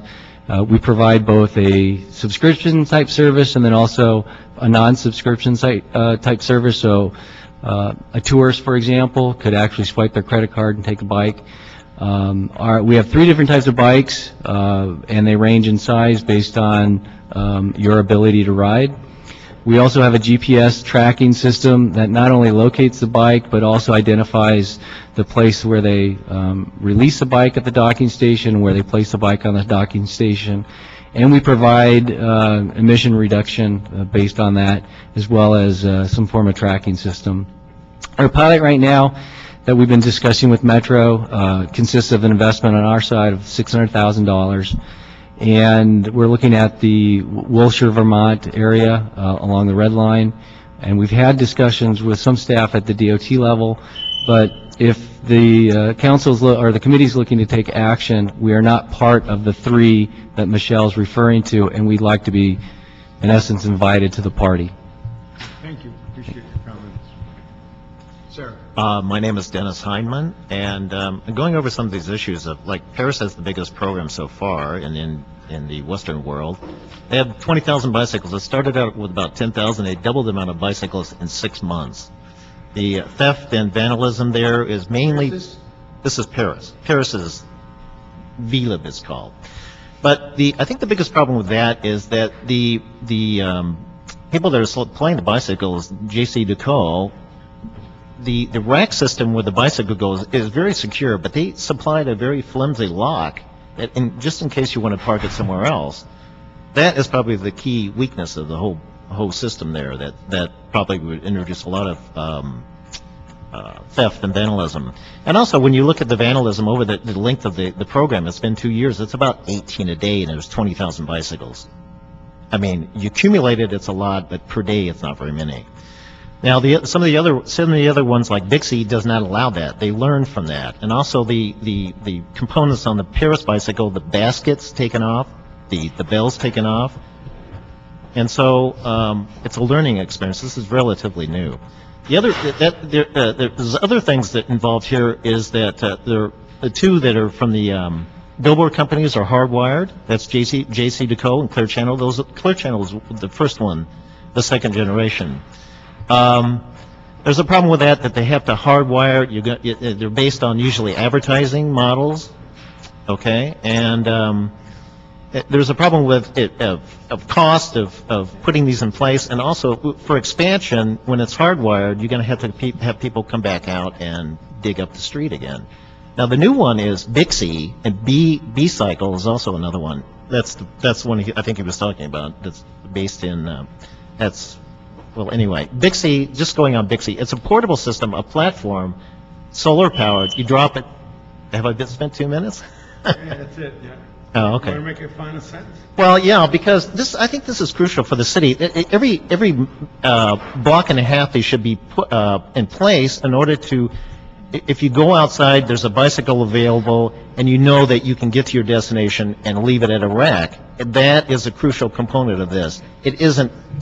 [SPEAKER 16] We provide both a subscription type service and then also a non-subscription type service. So a tourist, for example, could actually swipe their credit card and take a bike. We have 3 different types of bikes, and they range in size based on your ability to ride. We also have a GPS tracking system that not only locates the bike, but also identifies the place where they release the bike at the docking station, where they place the bike on the docking station. And we provide emission reduction based on that, as well as some form of tracking system. Our pilot right now that we've been discussing with Metro consists of an investment on our side of $600,000. And we're looking at the Wilshire, Vermont area along the Red Line. And we've had discussions with some staff at the DOT level, but if the council's or the committee's looking to take action, we are not part of the 3 that Michelle's referring to, and we'd like to be, in essence, invited to the party.
[SPEAKER 1] Thank you. Appreciate your comments. Sir.
[SPEAKER 17] My name is Dennis Heineman, and going over some of these issues of, like, Paris has the biggest program so far in the Western world. They have 20,000 bicycles. It started out with about 10,000. They doubled the amount of bicycles in 6 months. The theft and vandalism there is mainly, this is Paris. Paris is, VLIB is called. But I think the biggest problem with that is that the people that are playing the bicycles, J.C. Decaux, the rack system where the bicycle goes is very secure, but they supplied a very flimsy lock that just in case you want to park it somewhere else. That is probably the key weakness of the whole system there, that probably would introduce a lot of theft and vandalism. And also, when you look at the vandalism over the length of the program, it's been 2 years, it's about 18 a day, and there's 20,000 bicycles. I mean, you accumulate it, it's a lot, but per day, it's not very many. Now, some of the other ones, like Dixie, does not allow that. They learn from that. And also, the components on the Paris bicycle, the baskets taken off, the bells taken off. And so it's a learning experience. This is relatively new. There's other things that involved here is that the 2 that are from the billboard companies are hardwired. That's J.C. Decaux and Clear Channel. Clear Channel is the first one, the second generation. There's a problem with that they have to hardwire. They're based on usually advertising models, okay? And there's a problem with of cost of putting these in place, and also for expansion, when it's hardwired, you're going to have to have people come back out and dig up the street again. Now the new one is Bixie, and B-Cycle is also another one. That's the one I think he was talking about. That's based in Well, anyway, Bixie, just going on Bixie, it's a portable system, a platform solar powered, you drop it. Have I spent 2 minutes?
[SPEAKER 1] Yeah, that's it, yeah.
[SPEAKER 17] Oh, okay.
[SPEAKER 1] Want to make a final sentence?
[SPEAKER 17] Well, yeah, because I think this is crucial for the city. Every block and a half, they should be put in place in order to, if you go outside, there's a bicycle available, and you know that you can get to your destination and leave it at a rack. That is a crucial component of this. It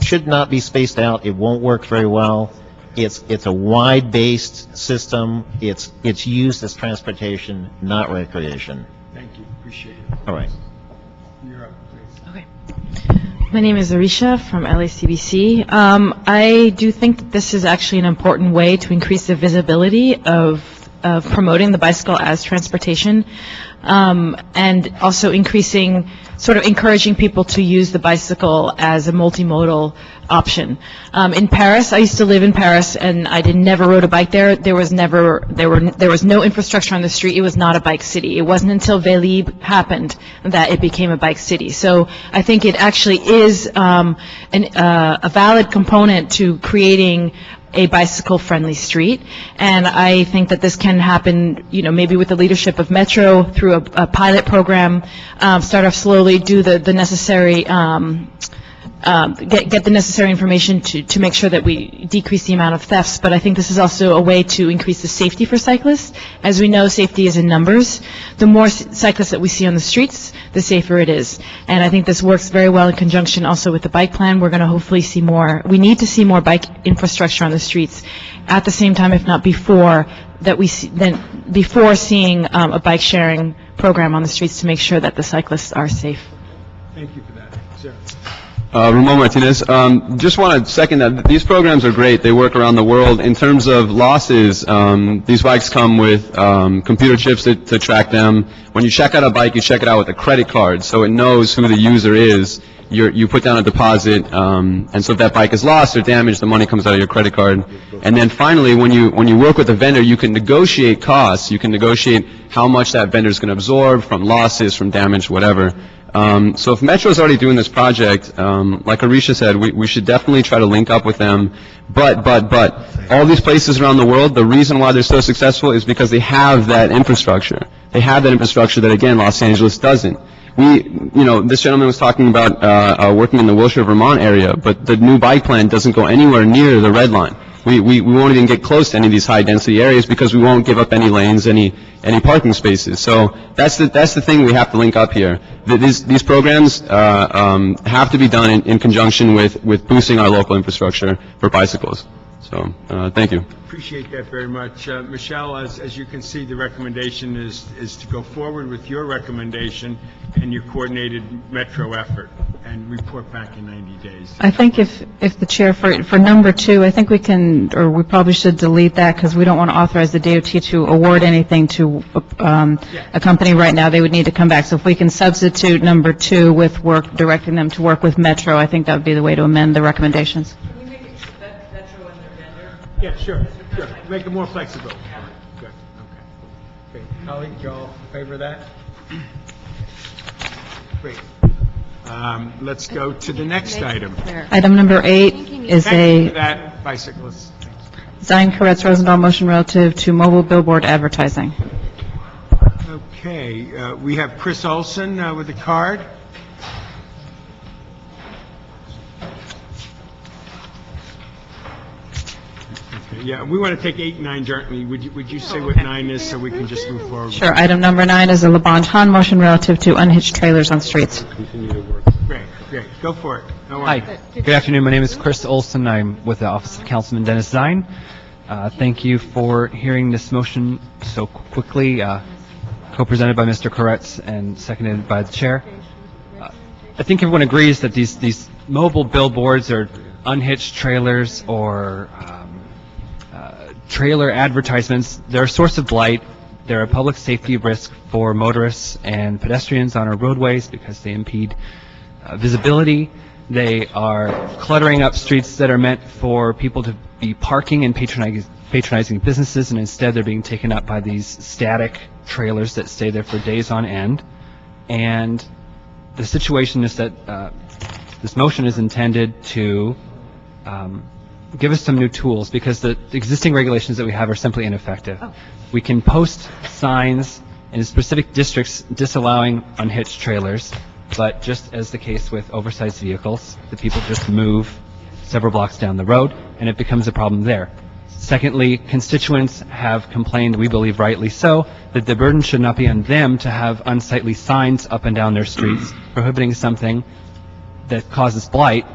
[SPEAKER 17] should not be spaced out. It won't work very well. It's a wide-based system. It's used as transportation, not recreation.
[SPEAKER 1] Thank you, appreciate it.
[SPEAKER 17] All right.
[SPEAKER 1] You're up, please.
[SPEAKER 12] Okay. My name is Arisha from LACBC. I do think that this is actually an important way to increase the visibility of promoting the bicycle as transportation, and also encouraging people to use the bicycle as a multimodal option. In Paris, I used to live in Paris, and I never rode a bike there. There was no infrastructure on the street. It was not a bike city. It wasn't until Vélib happened that it became a bike city. So I think it actually is a valid component to creating a bicycle-friendly street, and I think that this can happen, maybe with the leadership of Metro through a pilot program, start off slowly, do the necessary, get the necessary information to make sure that we decrease the amount of thefts, but I think this is also a way to increase the safety for cyclists. As we know, safety is in numbers. The more cyclists that we see on the streets, the safer it is. And I think this works very well in conjunction also with the bike plan. We're going to hopefully see more. We need to see more bike infrastructure on the streets at the same time, if not before, before seeing a bike sharing program on the streets to make sure that the cyclists are safe.
[SPEAKER 1] Thank you for that. Sir.
[SPEAKER 13] Ramon Martinez. Just want to second that these programs are great. They work around the world. In terms of losses, these bikes come with computer chips to track them. When you check out a bike, you check it out with a credit card, so it knows who the user is. You put down a deposit, and so if that bike is lost or damaged, the money comes out of your credit card. And then finally, when you work with a vendor, you can negotiate costs. You can negotiate how much that vendor is going to absorb from losses, from damage, whatever. So if Metro is already doing this project, like Arisha said, we should definitely try to link up with them. But all these places around the world, the reason why they're so successful is because they have that infrastructure. They have that infrastructure that, again, Los Angeles doesn't. This gentleman was talking about working in the Wilshire, Vermont area, but the new bike plan doesn't go anywhere near the red line. We won't even get close to any of these high-density areas because we won't give up any lanes, any parking spaces. So that's the thing we have to link up here. These programs have to be done in conjunction with boosting our local infrastructure for bicycles. So thank you.
[SPEAKER 1] Appreciate that very much. Michelle, as you can see, the recommendation is to go forward with your recommendation and your coordinated Metro effort and report back in 90 days.
[SPEAKER 4] I think if the chair, for number 2, I think we probably should delete that because we don't want to authorize the DOT to award anything to a company right now. They would need to come back. So if we can substitute number 2 with directing them to work with Metro, I think that would be the way to amend the recommendations.
[SPEAKER 1] Yeah, sure. Make it more flexible. Good, okay. Colleague, you all favor that? Great. Let's go to the next item.
[SPEAKER 4] Item number 8 is
[SPEAKER 1] Thank you for that, bicyclists.
[SPEAKER 4] Zion Koretz Rosendahl motion relative to mobile billboard advertising.
[SPEAKER 1] Okay, we have Chris Olson with a card. Yeah, we want to take 8 and 9 jointly. Would you say what 9 is so we can just move forward?
[SPEAKER 4] Sure. Item number 9 is a Labange Han motion relative to unhitched trailers on streets.
[SPEAKER 1] Great. Go for it.
[SPEAKER 18] Hi. Good afternoon. My name is Chris Olson. I'm with the Office of Councilman Dennis Zine. Thank you for hearing this motion so quickly, co-presented by Mr. Koretz and seconded by the chair. I think everyone agrees that these mobile billboards are unhitched trailers or trailer advertisements. They're a source of blight. They're a public safety risk for motorists and pedestrians on our roadways because they impede visibility. They are cluttering up streets that are meant for people to be parking and patronizing businesses, and instead they're being taken up by these static trailers that stay there for days on end. And the situation is that this motion is intended to give us some new tools, because the existing regulations that we have are simply ineffective. We can post signs in specific districts disallowing unhitched trailers, but just as the case with oversized vehicles, the people just move several blocks down the road, and it becomes a problem there. Secondly, constituents have complained, we believe rightly so, that the burden should not be on them to have unsightly signs up and down their streets prohibiting something that causes blight,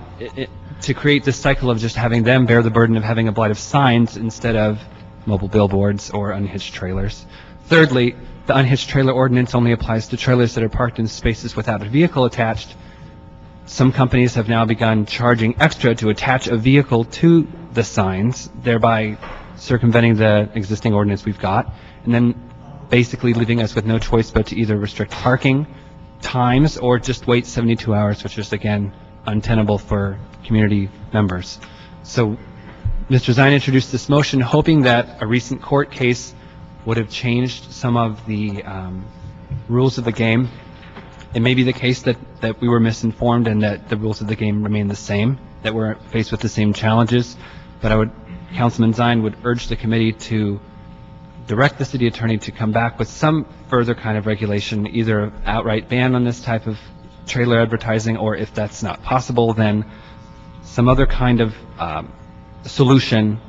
[SPEAKER 18] to create this cycle of just having them bear the burden of having a blight of signs instead of mobile billboards or unhitched trailers. Thirdly, the unhitched trailer ordinance only applies to trailers that are parked in spaces without a vehicle attached. Some companies have now begun charging extra to attach a vehicle to the signs, thereby circumventing the existing ordinance we've got, and then basically leaving us with no choice but to either restrict parking times or just wait 72 hours, which is, again, untenable for community members. So Mr. Zine introduced this motion hoping that a recent court case would have changed some of the rules of the game. It may be the case that we were misinformed and that the rules of the game remain the same, that we're faced with the same challenges, but Councilman Zine would urge the committee to direct the city attorney to come back with some further kind of regulation, either an outright ban on this type of trailer advertising, or if that's not possible, then some other kind of solution.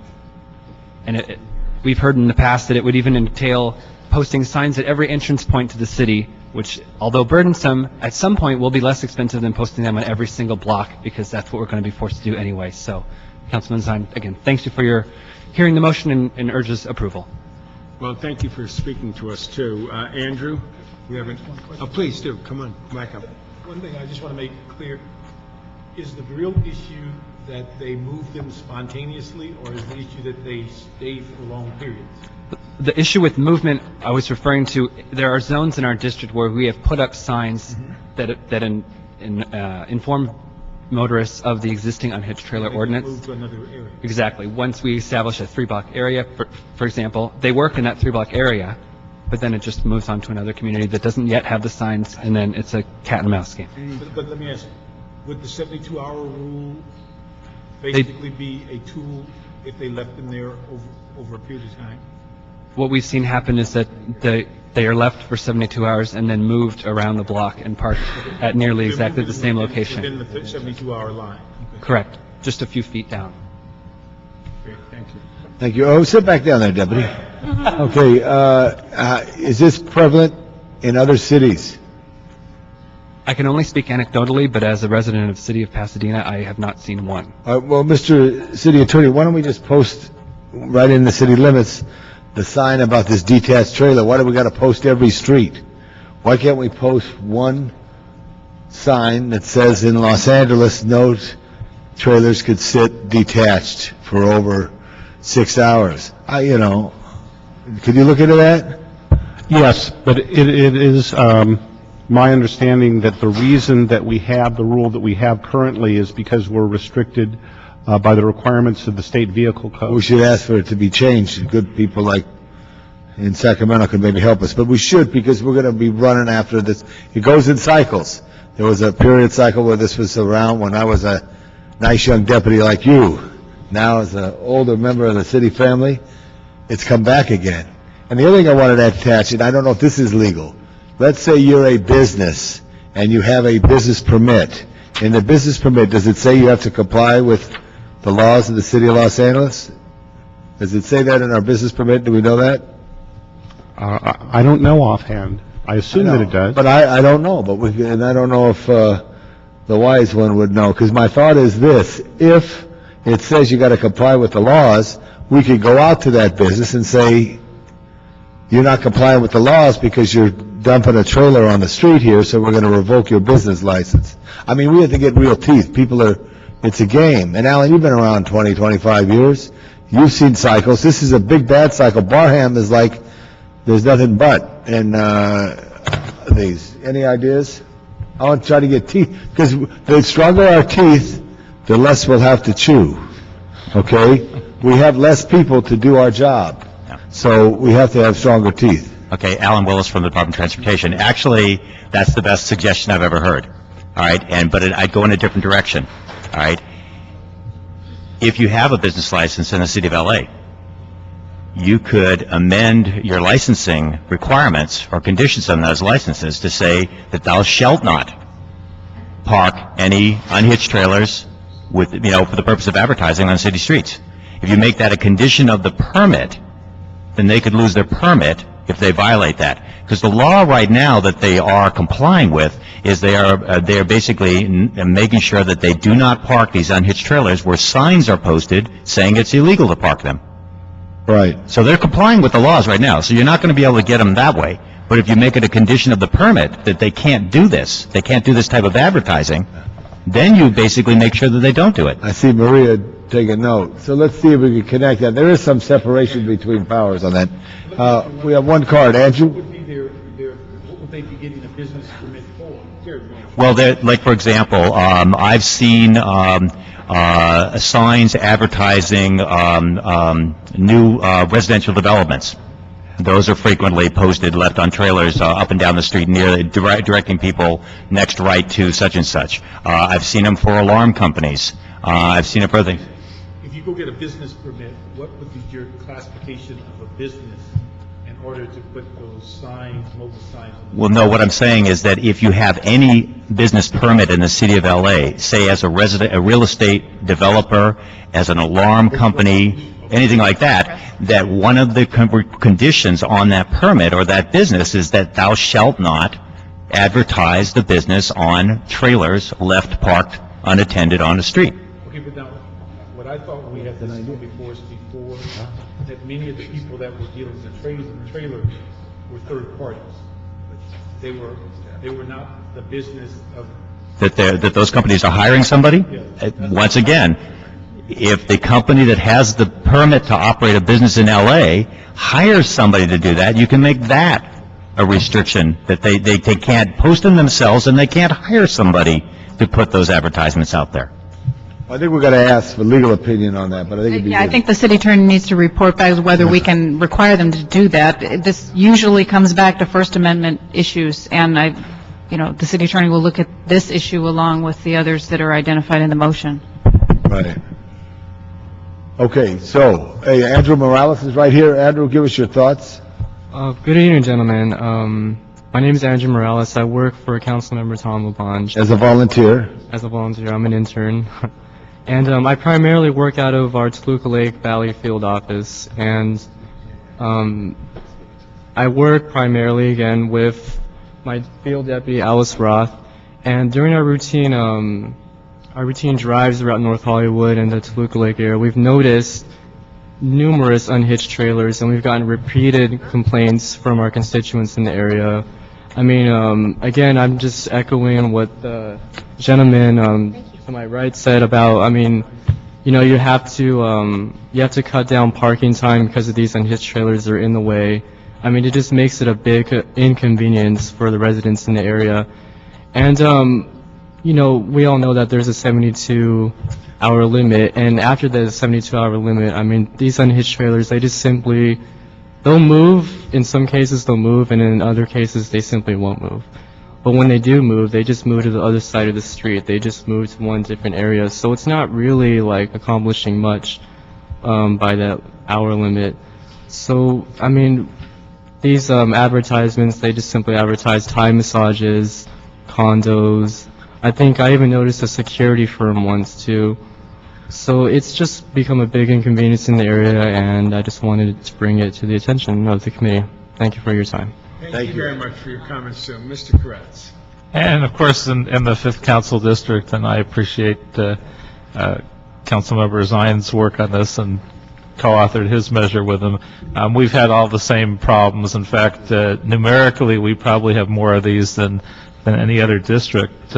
[SPEAKER 18] And we've heard in the past that it would even entail posting signs at every entrance point to the city, which, although burdensome, at some point will be less expensive than posting them on every single block, because that's what we're going to be forced to do anyway. So, Councilman Zine, again, thanks you for your hearing the motion and urges approval.
[SPEAKER 1] Well, thank you for speaking to us, too. Andrew, you have oh, please do. Come on, back up.
[SPEAKER 9] One thing I just want to make clear, is the real issue that they move them spontaneously, or is the issue that they stay for long periods?
[SPEAKER 18] The issue with movement I was referring to, there are zones in our district where we have put up signs that inform motorists of the existing unhitched trailer ordinance.
[SPEAKER 9] Move to another area.
[SPEAKER 18] Exactly. Once we establish a 3-block area, for example, they work in that 3-block area, but then it just moves on to another community that doesn't yet have the signs, and then it's a cat and mouse game.
[SPEAKER 9] But let me ask, would the 72-hour rule basically be a tool if they left them there over a period of time?
[SPEAKER 18] What we've seen happen is that they are left for 72 hours and then moved around the block and parked at nearly exactly the same location.
[SPEAKER 9] Within the 72-hour line? Okay.
[SPEAKER 18] Correct. Just a few feet down.
[SPEAKER 9] Great, thank you.
[SPEAKER 10] Thank you. Oh, sit back down there, Deputy. Okay, is this prevalent in other cities?
[SPEAKER 18] I can only speak anecdotally, but as a resident of the city of Pasadena, I have not seen one.
[SPEAKER 10] Well, Mr. City Attorney, why don't we just post right in the city limits the sign about this detached trailer? Why do we got to post every street? Why can't we post one sign that says in Los Angeles, no trailers could sit detached for over 6 hours? Could you look into that?
[SPEAKER 3] Yes, but it is my understanding that the reason that we have the rule that we have currently is because we're restricted by the requirements of the state vehicle code.
[SPEAKER 10] We should ask for it to be changed. Good people like in Sacramento could maybe help us, but we should, because we're going to be running after this. It goes in cycles. There was a period cycle where this was around when I was a nice young deputy like you. Now, as an older member of the city family, it's come back again. And the other thing I wanted to attach, and I don't know if this is legal, let's say you're a business and you have a business permit. In the business permit, does it say you have to comply with the laws of the city of Los Angeles? Does it say that in our business permit? Do we know that?
[SPEAKER 3] I don't know offhand. I assume that it does.
[SPEAKER 10] But I don't know. And I don't know if the wise one would know. Because my thought is this: if it says you got to comply with the laws, we could go out to that business and say, you're not complying with the laws because you're dumping a trailer on the street here, so we're going to revoke your business license. I mean, we have to get real teeth. It's a game. And Alan, you've been around 20, 25 years. You've seen cycles. This is a big bad cycle. Barham is like, there's nothing but. And any ideas? I want to try to get teeth, because the stronger our teeth, the less we'll have to chew. Okay? We have less people to do our job. So we have to have stronger teeth.
[SPEAKER 19] Okay, Alan Willis from the Department of Transportation. Actually, that's the best suggestion I've ever heard. All right, but I'd go in a different direction. All right. if you have a business license in the city of LA, you could amend your licensing requirements or conditions on those licenses to say that thou shalt not park any unhitched trailers with, for the purpose of advertising on city streets. If you make that a condition of the permit, then they could lose their permit if they violate that. Because the law right now that they are complying with is they are basically making sure that they do not park these unhitched trailers where signs are posted saying it's illegal to park them.
[SPEAKER 10] Right.
[SPEAKER 19] So they're complying with the laws right now, so you're not going to be able to get them that way. But if you make it a condition of the permit that they can't do this type of advertising, then you basically make sure that they don't do it.
[SPEAKER 10] I see Maria take a note. So let's see if we can connect that. There is some separation between powers on that. We have one card. Andrew?
[SPEAKER 9] What would they be getting a business permit for?
[SPEAKER 19] Well, like, for example, I've seen signs advertising new residential developments. Those are frequently posted, left on trailers up and down the street, directing people next right to such and such. I've seen them for alarm companies. I've seen it for things.
[SPEAKER 9] If you go get a business permit, what would be your classification of a business in order to put those signs, mobile signs?
[SPEAKER 19] Well, no, what I'm saying is that if you have any business permit in the city of LA, say as a real estate developer, as an alarm company, anything like that, that one of the conditions on that permit or that business is that thou shalt not advertise the business on trailers left parked unattended on the street.
[SPEAKER 9] Okay, but now, what I thought we had this come before us before, that many of the people that were dealing with the trailers were third parties. They were not the business of...
[SPEAKER 19] That those companies are hiring somebody? Once again, if the company that has the permit to operate a business in LA hires somebody to do that, you can make that a restriction, that they can't post them themselves and they can't hire somebody to put those advertisements out there.
[SPEAKER 10] I think we're going to ask for legal opinion on that, but I think it'd be
[SPEAKER 4] Yeah, I
[SPEAKER 10] good.
[SPEAKER 4] think the city attorney needs to report back whether we can require them to do that. This usually comes back to First Amendment issues, and the city attorney will look at this issue along with the others that are identified in the motion.
[SPEAKER 10] Right. Okay, so, hey, Andrew Morales is right here. Andrew, give us your thoughts.
[SPEAKER 20] Good evening, gentlemen. My name is Andrew Morales. I work for Councilmember Tom LaBonge.
[SPEAKER 10] As a volunteer?
[SPEAKER 20] As a volunteer. I'm an intern. And I primarily work out of our Toluca Lake Valley field office. And I work primarily, again, with my field deputy, Alice Roth. And during our routine drives around North Hollywood and the Toluca Lake area, we've noticed numerous unhitched trailers, and we've gotten repeated complaints from our constituents in the area. I mean, again, I'm just echoing what the gentleman to my right said about, I mean, you have to cut down parking time because of these unhitched trailers that are in the way. I mean, it just makes it a big inconvenience for the residents in the area. And, we all know that there's a 72-hour limit, and after the 72-hour limit, I mean, these unhitched trailers, they'll move. In some cases, they'll move, and in other cases, they simply won't move. But when they do move, they just move to the other side of the street. They just move to one different area. So it's not really, accomplishing much by that hour limit. So, I mean, these advertisements, they just simply advertise Thai massages, condos. I think I even noticed a security firm once, too. So it's just become a big inconvenience in the area, and I just wanted to bring it to the attention of the committee. Thank you for your time.
[SPEAKER 1] Thank you very much for your comments, sir. Mr. Koretz.
[SPEAKER 8] And, of course, in the 5th Council District, and I appreciate Councilmember Zion's work on this and co-authored his measure with him. We've had all the same problems. In fact, numerically, we probably have more of these than any other district.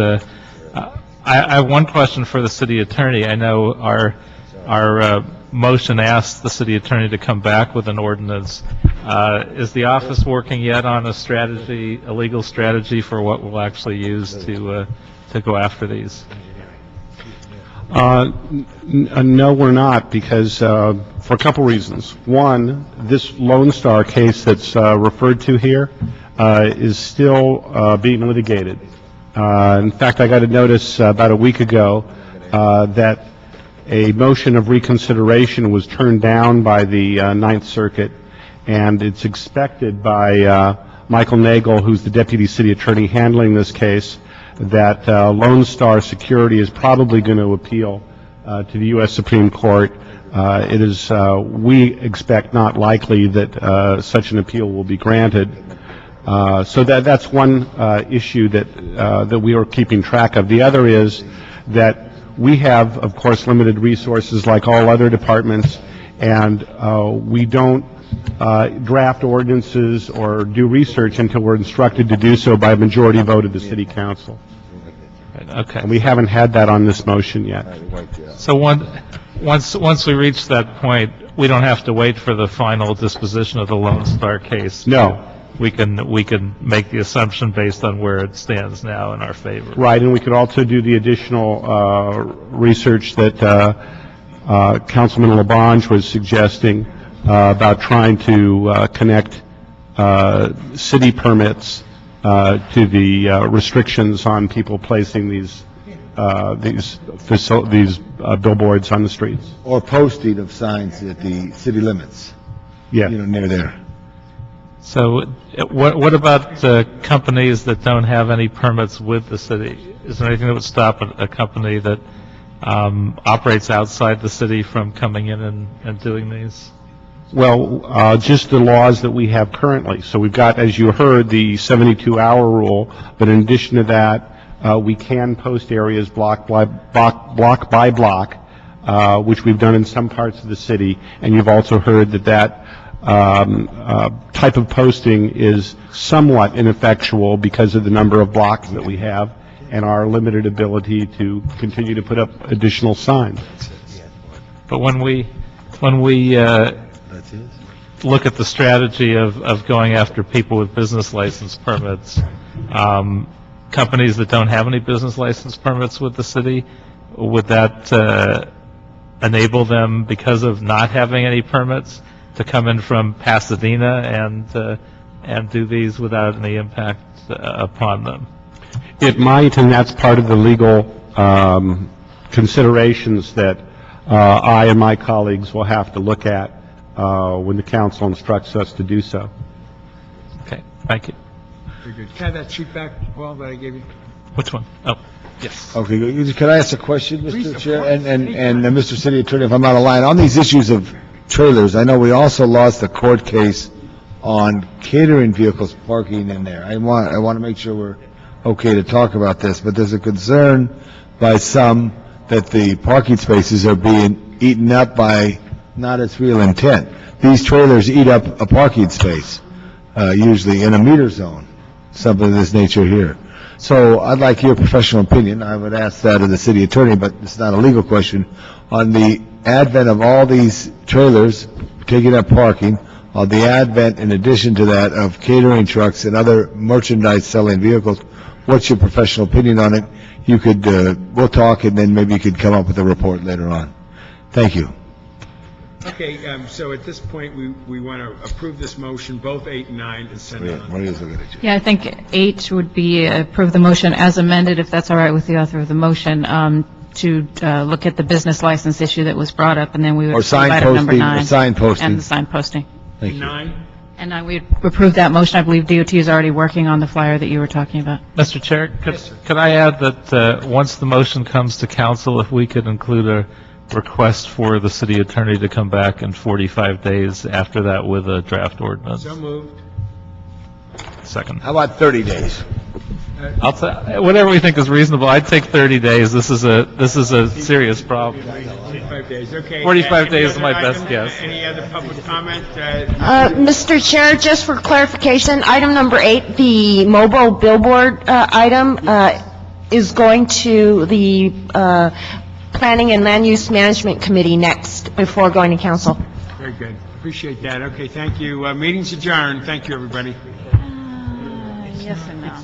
[SPEAKER 8] I have one question for the city attorney. I know our motion asks the city attorney to come back with an ordinance. Is the office working yet on a legal strategy for what we'll actually use to go after these?
[SPEAKER 3] No, we're not, because for a couple reasons. One, this Lone Star case that's referred to here is still being litigated. In fact, I got a notice about a week ago that a motion of reconsideration was turned down by the Ninth Circuit, and it's expected by Michael Nagel, who's the Deputy City Attorney handling this case, that Lone Star Security is probably going to appeal to the U.S. Supreme Court. It is, we expect, not likely that such an appeal will be granted. So that's one issue that we are keeping track of. The other is that we have, of course, limited resources like all other departments, and we don't draft ordinances or do research until we're instructed to do so by a majority vote of the City Council.
[SPEAKER 8] Okay.
[SPEAKER 3] And we haven't had that on this motion yet.
[SPEAKER 8] So once we reach that point, we don't have to wait for the final disposition of the Lone Star case.
[SPEAKER 3] No.
[SPEAKER 8] We can make the assumption based on where it stands now in our favor.
[SPEAKER 3] Right, and we could also do the additional research that Councilman LaBonge was suggesting about trying to connect city permits to the restrictions on people placing these billboards on the streets.
[SPEAKER 10] Or posting of signs at the city limits.
[SPEAKER 3] Yeah.
[SPEAKER 10] Near there.
[SPEAKER 8] So what about companies that don't have any permits with the city? Is there anything that would stop a company that operates outside the city from coming in and doing these?
[SPEAKER 3] Well, just the laws that we have currently. So we've got, as you heard, the 72-hour rule, but in addition to that, we can post areas block by block, which we've done in some parts of the city, and you've also heard that type of posting is somewhat ineffectual because of the number of blocks that we have and our limited ability to continue to put up additional signs.
[SPEAKER 8] But when we look at the strategy of going after people with business license permits, companies that don't have any business license permits with the city, would that enable them, because of not having any permits, to come in from Pasadena and do these without any impact upon them?
[SPEAKER 3] It might, and that's part of the legal considerations that I and my colleagues will have to look at when the council instructs us to do so.
[SPEAKER 8] Okay, thank you.
[SPEAKER 9] Very good. Can I have that sheet back, Paul, that I gave you?
[SPEAKER 8] Which one? Oh, yes.
[SPEAKER 10] Okay, good. Can I ask a question, Mr. Chair, and Mr. City Attorney, if I'm out of line? On these issues of trailers, I know we also lost a court case on catering vehicles parking in there. I want to make sure we're okay to talk about this, but there's a concern by some that the parking spaces are being eaten up by not its real intent. These trailers eat up a parking space, usually in a meter zone, something of this nature here. So I'd like your professional opinion. I would ask that of the city attorney, but it's not a legal question, on the advent of all these trailers taking up parking, on the advent, in addition to that, of catering trucks and other merchandise selling vehicles. What's your professional opinion on it? You could, we'll talk, and then maybe you could come up with a report later on. Thank you.
[SPEAKER 1] Okay, so at this point, we want to approve this motion, both 8 and 9, and send it on.
[SPEAKER 10] Maria's looking at you.
[SPEAKER 4] Yeah, I think 8 would be approve the motion as amended, if that's all right with the author of the motion, to look at the business license issue that was brought up, and then we would
[SPEAKER 10] Or sign
[SPEAKER 4] approve item number
[SPEAKER 10] posting,
[SPEAKER 4] 9.
[SPEAKER 10] or sign posting.
[SPEAKER 4] And the sign posting.
[SPEAKER 10] Thank you.
[SPEAKER 1] 9?
[SPEAKER 4] And we approve that motion. I believe DOT is already working on the flyer that you were talking about.
[SPEAKER 8] Mr. Chair, could I add that once the motion comes to council, if we could include a request for the city attorney to come back in 45 days after that with a draft ordinance?
[SPEAKER 1] So moved.
[SPEAKER 8] Second.
[SPEAKER 10] How about 30 days?
[SPEAKER 8] Whatever we think is reasonable. I'd take 30 days. This is a serious problem.
[SPEAKER 1] 45 days, okay.
[SPEAKER 8] 45 days is my
[SPEAKER 1] Any other
[SPEAKER 8] best
[SPEAKER 1] item?
[SPEAKER 8] guess.
[SPEAKER 1] Any other public comment?
[SPEAKER 21] Mr. Chair, just for clarification, item number 8, the mobile billboard item, is going to the Planning and Land Use Management Committee next, before going to council.
[SPEAKER 1] Very good. Appreciate that. Okay, thank you. Meeting's adjourned. Thank you, everybody.
[SPEAKER 4] Yes and no.